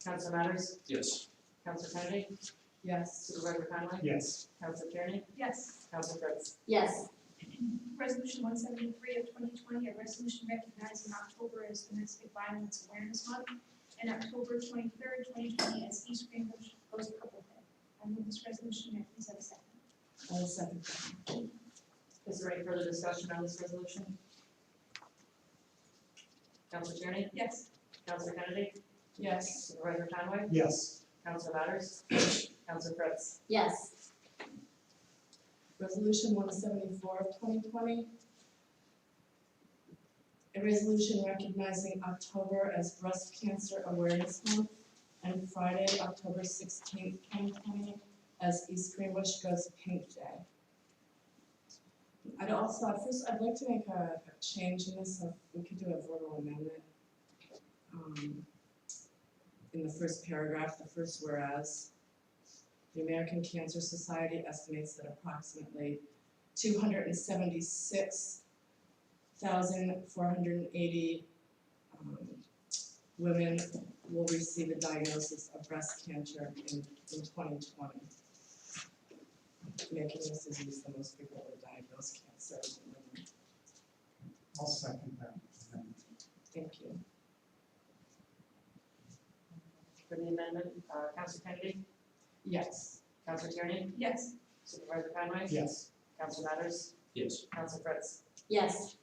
Council Matters? Yes. Council Kennedy? Yes. Supervisor Conley? Yes. Council Tierney? Yes. Council Fritz? Yes. Resolution 173 of 2020, a resolution recognizing October as Domestic Violence Awareness Month and October 23rd, 2020 as East Greenbush Rose Purple Day. I move this resolution. May I please have a second? I'll second that. Is there any further discussion on this resolution? Council Tierney? Yes. Council Kennedy? Yes. Supervisor Conway? Yes. Council Matters? Council Fritz? Yes. Resolution 174 of 2020. A resolution recognizing October as Breast Cancer Awareness Month and Friday, October 16th, 2020 as East Greenbush Goes Pink Day. I'd like to make a change in this, if we could do a verbal amendment. In the first paragraph, the first whereas, the American Cancer Society estimates that approximately 276,480 women will receive a diagnosis of breast cancer in 2020. Making this disease the most frequently diagnosed cancer in women. I'll second that. Thank you. For the amendment, Council Kennedy? Yes. Council Tierney? Yes. Supervisor Conway? Yes. Council Matters? Yes. Council Fritz? Yes.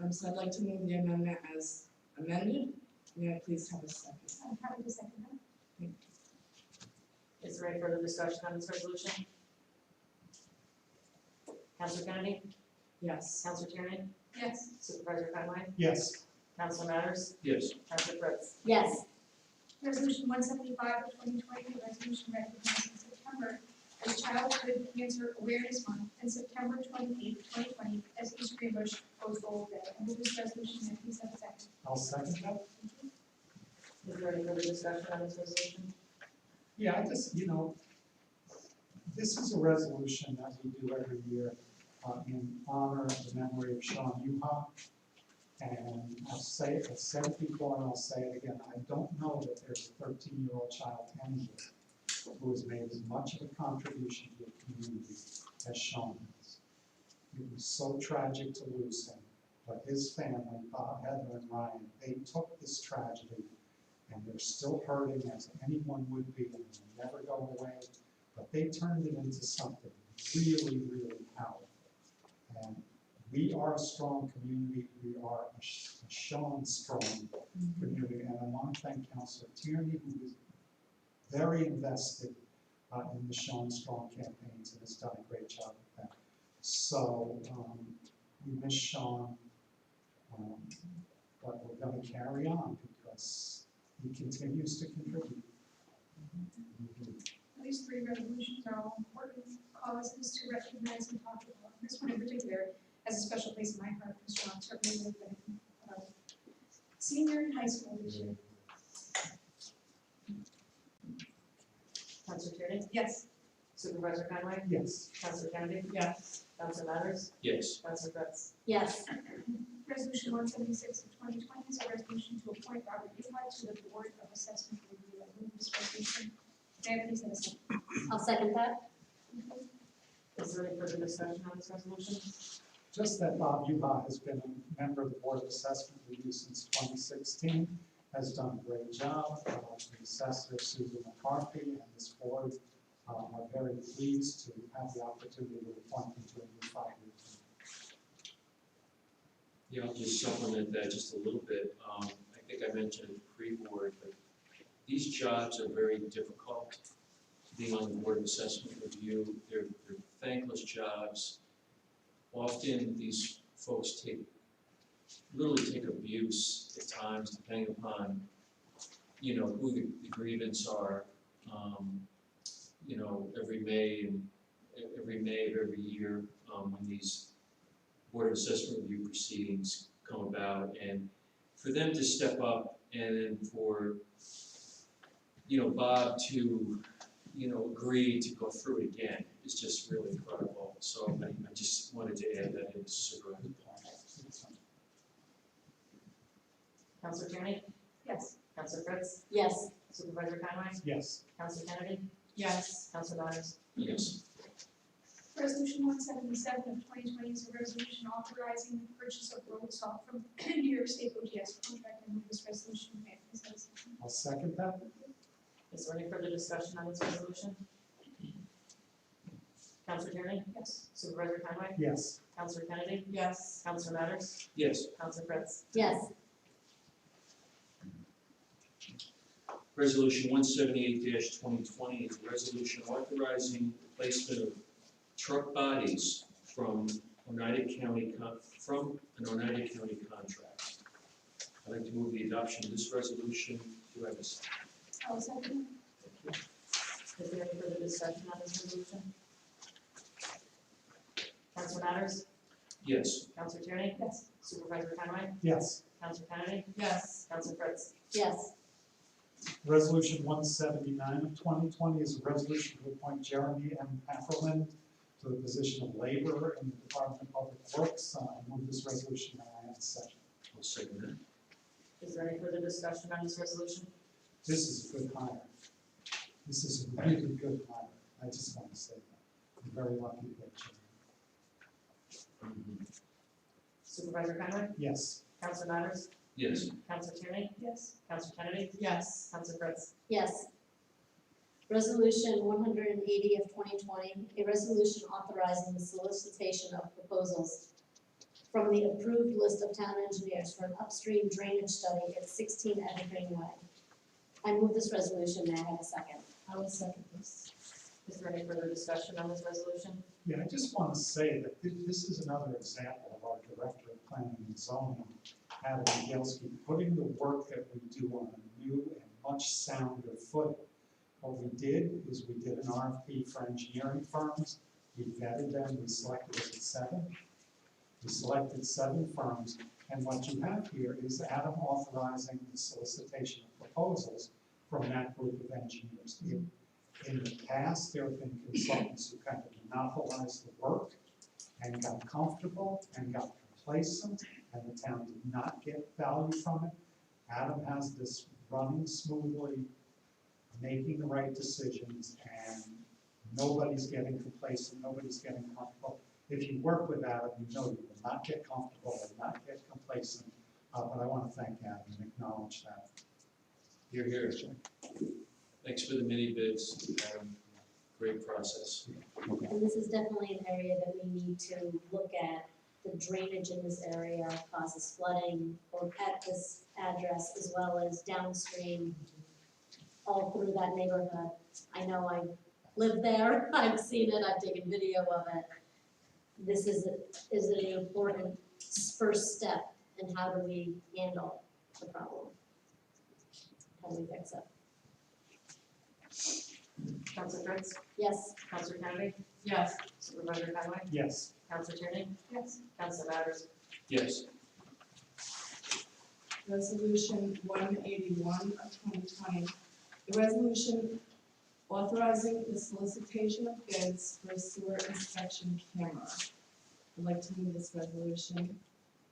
So I'd like to move the amendment as amended. May I please have a second? I'm happy to second that. Thank you. Is there any further discussion on this resolution? Council Kennedy? Yes. Council Tierney? Yes. Supervisor Conway? Yes. Council Matters? Yes. Council Fritz? Yes. Resolution 175 of 2020, a resolution recognizing September as Childhood Cancer Awareness Month and September 28th, 2020 as East Greenbush Rose Bowl Day. I move this resolution. May I please have a second? I'll second that. Is there any further discussion on this resolution? Yeah, I just, this is a resolution that we do every year in honor of the memory of Sean Yuha. And I'll say it, I've said it before and I'll say it again, I don't know that there's a 13-year-old child anywhere who has made as much of a contribution to the community as Sean has. It was so tragic to lose him, but his family, Bob, Heather, and Ryan, they took this tragedy and they're still hurting as anyone would be, and will never go away, but they turned it into something really, really powerful. And we are a strong community, we are a Sean strong community, and I want to thank Councilor Tierney, who is very invested in the Sean Strong campaigns and has done a great job with that. So we miss Sean, but we're going to carry on because he continues to contribute. These three resolutions are all important causes to recognize and talk about. This one in particular has a special place in my heart because Sean certainly would have been senior in high school this year. Councilor Tierney? Yes. Supervisor Conway? Yes. Councilor Kennedy? Yes. Councilor Matters? Yes. Councilor Fritz? Yes. Resolution 176 of 2020 is a resolution to appoint Robert Uhart to the Board of Assessment Review. I move this resolution. May I please have a second? I'll second that. Is there any further discussion on this resolution? Just that Bob Uhart has been a member of the Board of Assessment Review since 2016, has done a great job. The assessor Susan McCarthy and this board are very pleased to have the opportunity to appoint him to a new 5-year term. Yeah, I'll just supplement that just a little bit. I think I mentioned it pre-board, but these jobs are very difficult. Being on the Board of Assessment Review, they're thankless jobs. Often these folks literally take abuse at times, depending upon, who the grievance are. Every May of every year, when these Board of Assessment Review proceedings come about, and for them to step up and then for, Bob to, agree to go through it again is just really incredible. So I just wanted to add that in Supervisor Paul. Councilor Tierney? Yes. Councilor Fritz? Yes. Supervisor Conway? Yes. Councilor Kennedy? Yes. Councilor Matters? Yes. Resolution 177 of 2020 is a resolution authorizing the purchase of road salt from New York State OGS contract. I move this resolution. May I please have a second? I'll second that. Is there any further discussion on this resolution? Councilor Tierney? Yes. Supervisor Conway? Yes. Councilor Kennedy? Yes. Councilor Matters? Yes. Councilor Fritz? Yes. Resolution 178-2020 is a resolution authorizing the placement of truck bodies from an Oneida County contract. I'd like to move the adoption of this resolution. Do I have a second? I'll second. Is there any further discussion on this resolution? Councilor Matters? Yes. Councilor Tierney? Yes. Supervisor Conway? Yes. Councilor Kennedy? Yes. Councilor Fritz? Yes. Resolution 179 of 2020 is a resolution to appoint Jeremy M. Pepperland to the position of laborer in the Department of Public Works. I move this resolution. May I have a second? I'll second that. Is there any further discussion on this resolution? This is a good hire. This is a really good hire. I just want to say that. I'm very lucky to get Jeremy. Supervisor Conway? Yes. Councilor Matters? Yes. Councilor Tierney? Yes. Councilor Kennedy? Yes. Councilor Fritz? Yes. Resolution 180 of 2020, a resolution authorizing the solicitation of proposals from the approved list of town engineers for an upstream drainage study at 16 Evergreen Way. I move this resolution. May I have a second? I will second this. Is there any further discussion on this resolution? Yeah, I just want to say that this is another example of our Director of Planning and Zoning, Adam Miguelski, putting the work that we do on a new and much sounder footing. What we did is we did an RFP for engineering firms. We vetted them. We selected 7. We selected 7 firms. And what you have here is Adam authorizing the solicitation of proposals from that group of engineers. In the past, there have been consultants who kind of monopolized the work and got comfortable and got complacent and the town did not get value from it. Adam has this running smoothly, making the right decisions, and nobody's getting complacent, nobody's getting comfortable. If you work with Adam, you know you will not get comfortable, will not get complacent, but I want to thank Adam and acknowledge that. You're here. Thanks for the mini bids, great process. And this is definitely an area that we need to look at. The drainage in this area causes flooding, or at this address, as well as downstream, all through that neighborhood. I know I live there, I've seen it, I've taken video of it. This is an important first step in how do we handle the problem? How do we fix it? Counselor Fritz? Yes. Counselor Kennedy? Yes. Supervisor Conway? Yes. Counselor Tierney? Yes. Counselor Matters? Yes. Resolution 181 of 2020. The resolution authorizing the solicitation of bids for a sewer inspection camera. I'd like to move this resolution.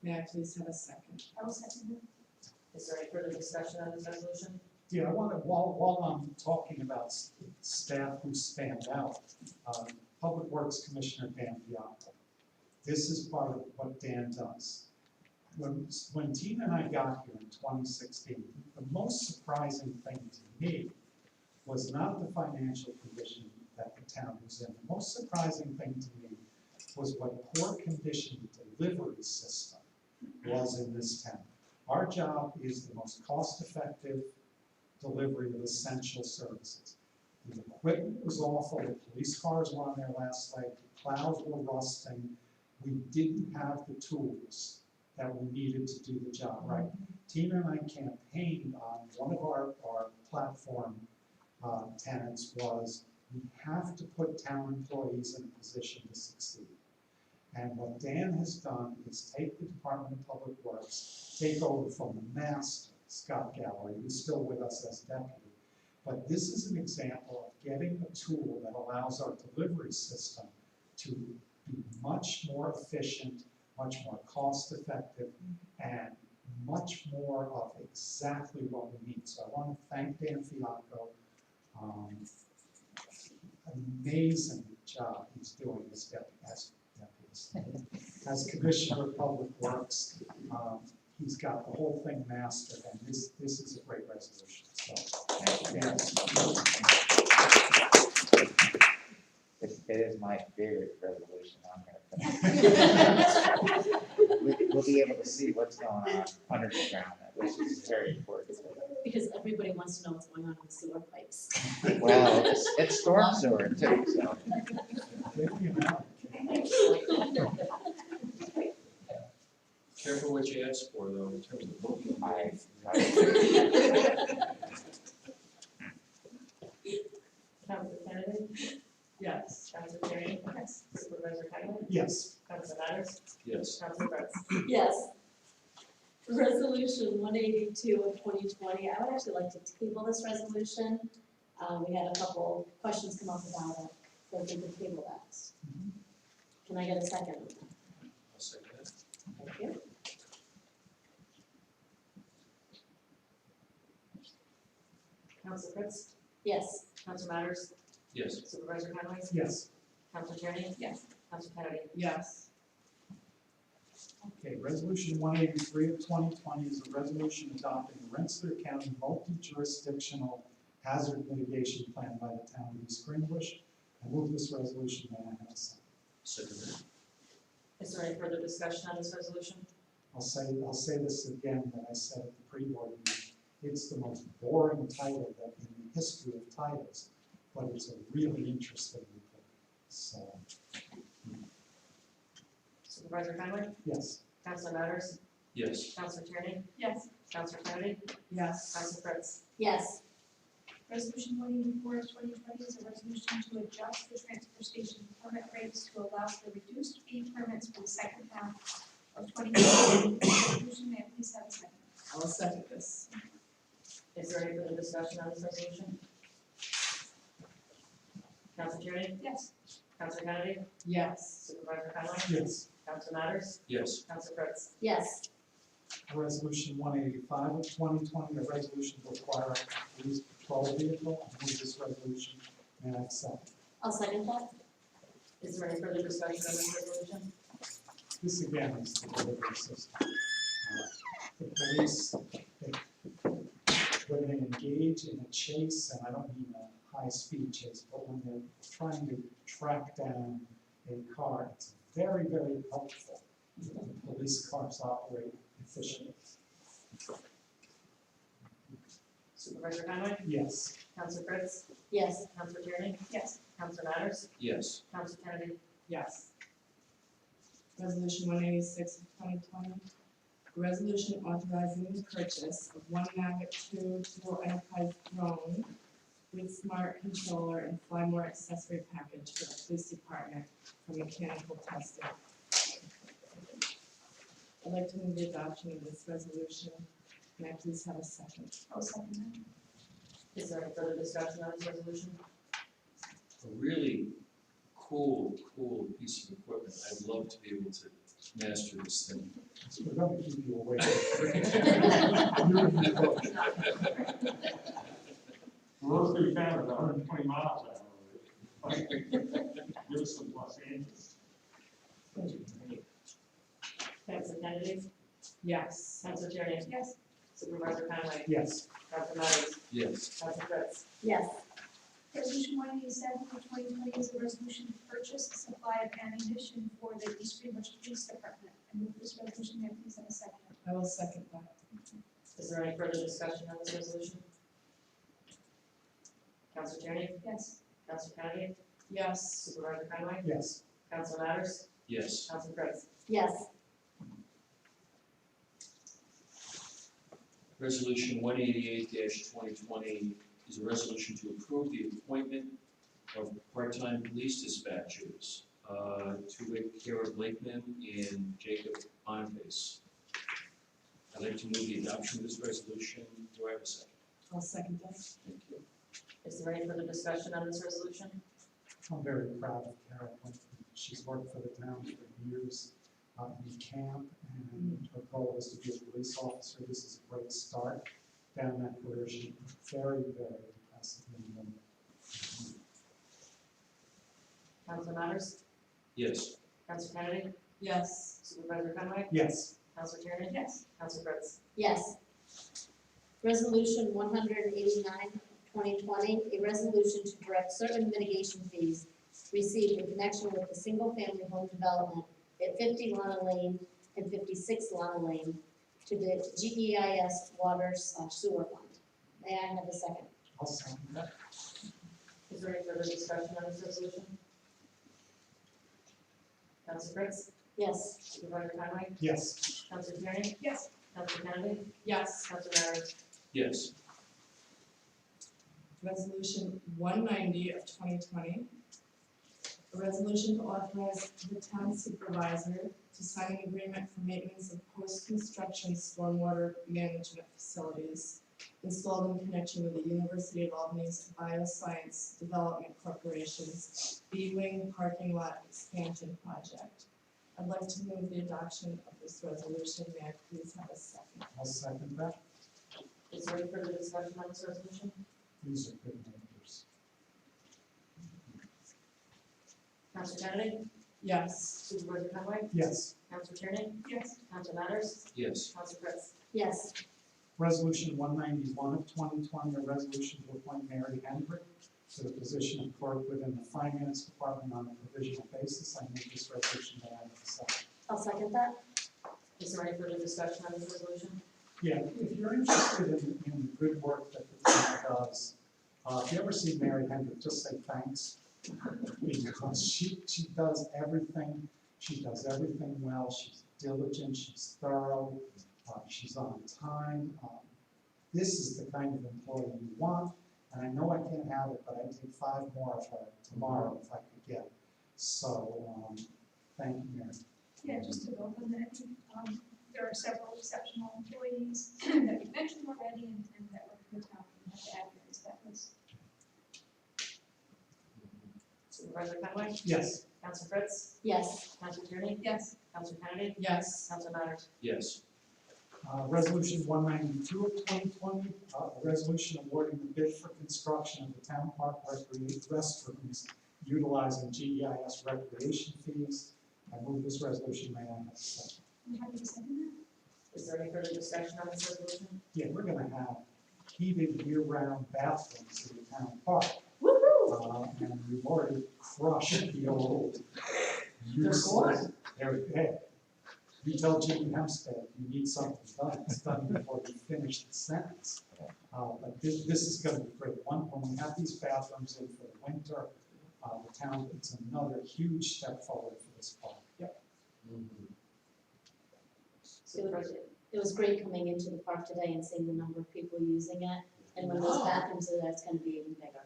May I please have a second? I will second it. Is there any further discussion on this resolution? Yeah, I want to, while I'm talking about staff who stand out, Public Works Commissioner Dan Bianco. This is part of what Dan does. When Tina and I got here in 2016, the most surprising thing to me was not the financial condition that the town was in. The most surprising thing to me was what poor condition the delivery system was in this town. Our job is the most cost-effective delivery of essential services. The equipment was awful, the police cars were on their last leg, the plows were rusting. We didn't have the tools that we needed to do the job right. Tina and I campaigned on one of our platform tenets was we have to put town employees in a position to succeed. And what Dan has done is take the Department of Public Works, take over from the master, Scott Gallery, who's still with us as deputy. But this is an example of getting a tool that allows our delivery system to be much more efficient, much more cost-effective, and much more of exactly what we need. So I want to thank Dan Fiacco. Amazing job he's doing as Commissioner of Public Works. He's got the whole thing mastered, and this is a great resolution. So, It is my favorite resolution on here. We'll be able to see what's going on under the ground, which is very important. Because everybody wants to know what's going on in the sewer pipes. Well, it's storm sewer too, so. Careful what you ask for though, in terms of looking. Counselor Kennedy? Yes. Counselor Tierney? Yes. Supervisor Conway? Yes. Counselor Matters? Yes. Counselor Fritz? Yes. Resolution 182 of 2020, I would actually like to table this resolution. We had a couple questions come up about it, so if we could table that. Can I get a second? I'll second that. Thank you. Counselor Fritz? Yes. Counselor Matters? Yes. Supervisor Conway? Yes. Counselor Tierney? Yes. Counselor Kennedy? Yes. Okay, Resolution 183 of 2020 is a resolution adopting the Rensselaer County multi-jurisdictional hazard mitigation plan by the town of East Greenbush. I move this resolution, may I have a second? Second that. Is there any further discussion on this resolution? I'll say this again that I said at the pre-board meeting. It's the most boring title that in the history of titles, but it's a really interesting report. So, Supervisor Conway? yes. Counselor Matters? Yes. Counselor Tierney? Yes. Counselor Kennedy? Yes. Counselor Fritz? Yes. Resolution 184 of 2020 is a resolution to adjust the transfer station permit rates to allow for reduced fee permits for the second half of 2020. Resolution, may I please have a second? I will second this. Is there any further discussion on this resolution? Counselor Tierney? Yes. Counselor Kennedy? Yes. Supervisor Conway? Yes. Counselor Matters? Yes. Counselor Fritz? Yes. Resolution 185 of 2020, a resolution to acquire a police patrol vehicle. I move this resolution, and I accept. I'll second that. Is there any further discussion on this resolution? This again is the delivery system. The police, when they engage in a chase, and I don't mean a high-speed chase, but when they're trying to track down a car, it's very, very helpful that the police cars operate efficiently. Supervisor Conway? Yes. Counselor Fritz? Yes. Counselor Tierney? Yes. Counselor Matters? Yes. Counselor Kennedy? Yes. Resolution 186 of 2020, a resolution authorizing the purchase of one Mavic 2 dual enterprise drone with smart controller and fly more accessory package for the police department for mechanical testing. I'd like to move the adoption of this resolution. May I please have a second? I'll second that. Is there any further discussion on this resolution? A really cool piece of equipment. I'd love to be able to master this thing. We're going to keep you awake. Road through town at 120 miles an hour. Give us some Los Angeles. Counselor Kennedy? Yes. Counselor Tierney? Yes. Supervisor Conway? Yes. Counselor Matters? Yes. Counselor Fritz? Yes. Resolution 187 of 2020 is a resolution to purchase a supply of ammunition for the East Greenbush Police Department. I move this resolution, may I please have a second? I will second that. Is there any further discussion on this resolution? Counselor Tierney? Yes. Counselor Kennedy? Yes. Supervisor Conway? Yes. Counselor Matters? Yes. Counselor Fritz? Yes. Resolution 188-2020 is a resolution to approve the appointment of part-time police dispatchers to Kara Blakeman and Jacob Bonface. I'd like to move the adoption of this resolution. Do I have a second? I'll second that. Thank you. Is there any further discussion on this resolution? I'm very proud of Kara. She's worked for the town for years in camp, and her goal is to be a police officer. This is a great start down that career. She's very, very impressive young woman. Counselor Matters? Yes. Counselor Kennedy? Yes. Supervisor Conway? Yes. Counselor Tierney? Yes. Counselor Fritz? Yes. Resolution 189, 2020, a resolution to direct certain mitigation fees received in connection with the single-family home development at 50 Lana Lane and 56 Lana Lane to the GEIS Water/Sewer Fund. May I have a second? I'll second that. Is there any further discussion on this resolution? Counselor Fritz? Yes. Supervisor Conway? Yes. Counselor Tierney? Yes. Counselor Kennedy? Yes. Counselor Matters? Yes. Resolution 190 of 2020. A resolution to authorize the town supervisor to sign an agreement for maintenance of post-construction stormwater management facilities installed in connection with the University of Albany's Bioscience Development Corporation's B-Wing parking lot expansion project. I'd like to move the adoption of this resolution. May I please have a second? I'll second that. Is there any further discussion on this resolution? These are good neighbors. Counselor Kennedy? Yes. Supervisor Conway? Yes. Counselor Tierney? Yes. Counselor Matters? Yes. Counselor Fritz? Yes. Resolution 191 of 2020, a resolution to appoint Mary Hendrick to the position of clerk within the finance department on a provisional basis. I move this resolution that I have a second. I'll second that. Is there any further discussion on this resolution? Yeah, if you're interested in the good work that the town does, if you ever see Mary Hendrick, just say thanks. Because she does everything, well, she's diligent, she's thorough, she's on time. This is the kind of employee you want, and I know I can't have it, but I'd take 5 more of her tomorrow if I could get it. So, thank you, Mary. Yeah, just to build on that, there are several exceptional employees that you mentioned already and that work for the town. I have to add yours, that was. Supervisor Conway? Yes. Counselor Fritz, Yes. Counselor Tierney, Yes. Counselor Kennedy, Yes. Counselor Metters. Yes. Resolution 192 of 2020, a resolution awarding the bid for construction of the town park restrooms utilizing GEIS recreation fees. I move this resolution. May I have a second? I'm happy to second Is there any further discussion on this resolution? Yeah, we're gonna have heated year-round bathrooms in the town park. And we've already crushed the old useless. Hey, you tell Jimmy Hempstead you need something done, it's done before you finish the sentence. But this is gonna be great. When we have these bathrooms in for the winter, the town, it's another huge step forward for this park. Yep. It was great coming into the park today and seeing the number of people using it. And when those bathrooms are there, it's gonna be even bigger.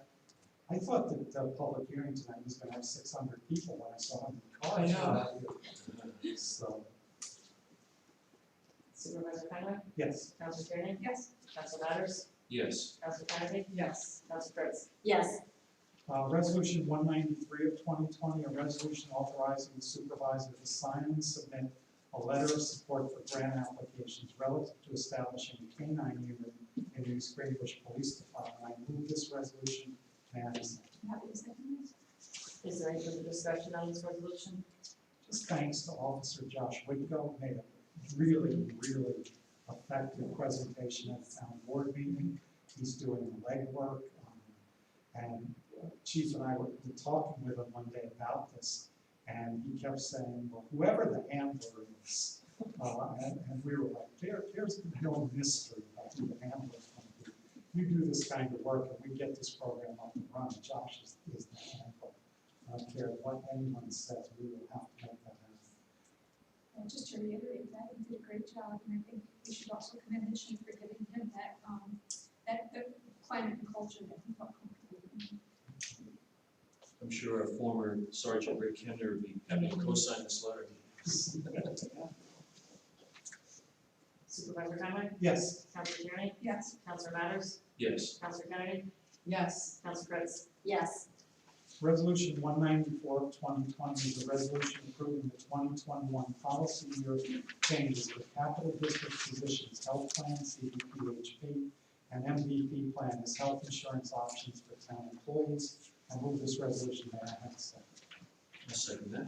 I thought that the public hearing tonight was gonna have 600 people when I saw them in the car. So, Supervisor Conway, yes. Counselor Tierney, Yes. Counselor Metters, Yes. Counselor Kennedy, Yes. Counselor Fritz. Yes. Resolution 193 of 2020, a resolution authorizing the supervisor to sign and submit a letter of support for grant applications relative to establishing a K-9 unit in the East Greenbush Police Department. I move this resolution. May I have a second? I'm happy to second this. Is there any further discussion on this resolution? Just thanks to Officer Josh Whitco, made a really effective presentation at the town board meeting. He's doing the legwork, and Chief and I were talking with him one day about this, and he kept saying, well, whoever the handler is, and we were like, there's no mystery about who the handler is going to be. You do this kind of work, and we get this program up and running. Josh is the handler. I don't care what anyone says, we will have to make that happen. And just to reiterate that, he did a great job, and I think we should also commend the chief for giving him that, that climate and culture that he felt comfortable in. I'm sure our former Sergeant Rick Kender would be happy to co-sign this letter. Supervisor Conway, Yes. Counselor Tierney, Yes. Counselor Metters, Yes. Counselor Kennedy, Yes. Counselor Fritz. Yes. Resolution 194 of 2020 is a resolution approving the 2021 policy year changes for capital district physicians, health plan, CDPHP, and MVP plan as health insurance options for town employees. I move this resolution. May I have a second? I'll second that.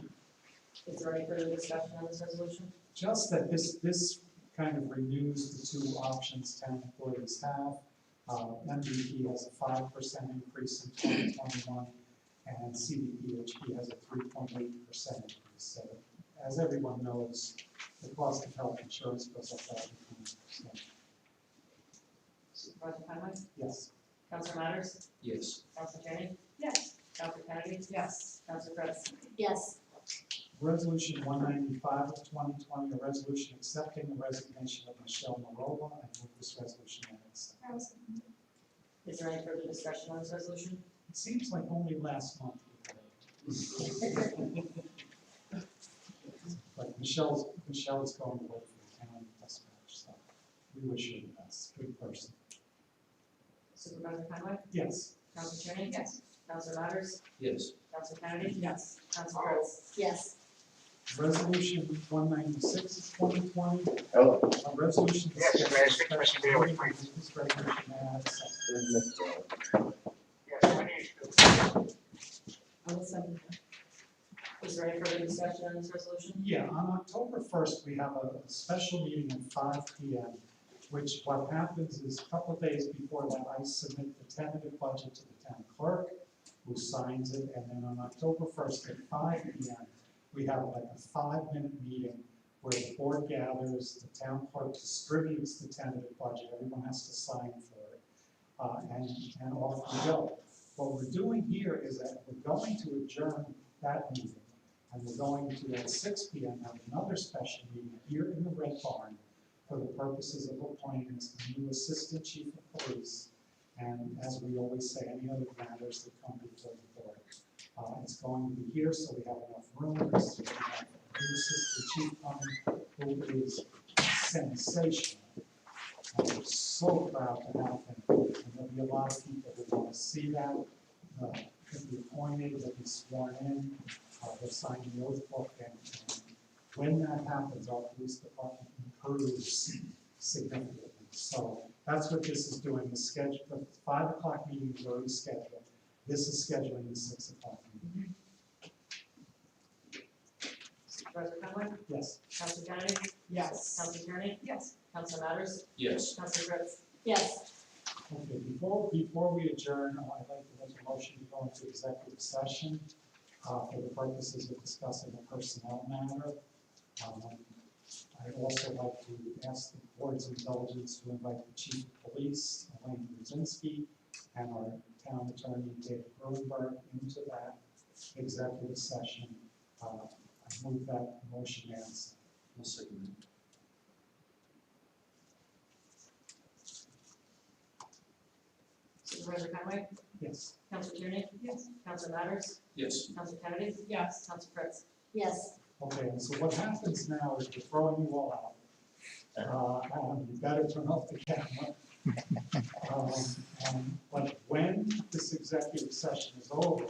Is there any further discussion on this resolution? Just that this kind of renews the two options town employees have. MVP has a 5% increase in 2021, and CDPHP has a 3.8% increase. So, as everyone knows, the cost of health insurance goes up every 20%. Supervisor Conway, Yes. Counselor Metters, Yes. Counselor Tierney, Yes. Counselor Kennedy, Yes. Counselor Fritz. Yes. Resolution 195 of 2020, a resolution accepting the resignation of Michelle Marola. I move this resolution. May I have a second? I was second. Is there any further discussion on this resolution? It seems like only last month. But Michelle's going to work for the town dispatch, so we wish her the best. Good person. Supervisor Conway, Yes. Counselor Tierney, Yes. Counselor Metters, Yes. Counselor Kennedy, Yes. Counselor Fritz. Yes. Resolution 196 of 2020, Oh, a resolution. Yes, to may I schedule speak to Mr. special Bailey, meeting please? of this resolution. May I have a second? there's Mr. Yes, we need I will second that. Is there any further discussion on this resolution? Yeah, on October 1st, we have a special meeting at 5 p.m., which what happens is a couple of days before that, I submit the tentative budget to the town clerk, who signs it, and then on October 1st at 5 p.m., we have like a 5-minute meeting where the board gathers, the town clerk distributes the tentative budget, everyone has to sign for it, and off we go. What we're doing here is that we're going to adjourn that meeting, and we're going to, at 6 p.m., have another special meeting here in the Red Barn for the purposes of appointing a new assistant chief of police, and as we always say, any other matters that come before the board. It's going to be here, so we have enough room. We have a new assistant chief coming, who is sensational. And we're so proud to have him, and there'll be a lot of people who want to see that, to be appointed, to be sworn in. They're signing the oath book, and when that happens, our police department improves significantly. So that's what this is doing, the schedule, the 5 o'clock meeting is already scheduled. This is scheduling the 6 o'clock meeting. Supervisor Conway? Yes. Counselor Kennedy? Yes. Counselor Tierney? Yes. Counselor Matters? Yes. Counselor Fritz? Yes. Okay, before we adjourn, I'd like to make a motion to go into executive session for the purposes of discussing a personnel matter. I'd also like to ask the board's indulgence to invite the chief of police, Elaine Brzezinski, and our town attorney, David Gruenberg, into that executive session. I move that motion as. I'll second Supervisor Conway? Yes. Counselor Tierney? Yes. Counselor Matters? Yes. Counselor Kennedy? Yes. Counselor Fritz? Yes. Okay, and so what happens now is we're throwing you all out. You better turn off the camera. But when this executive session is over,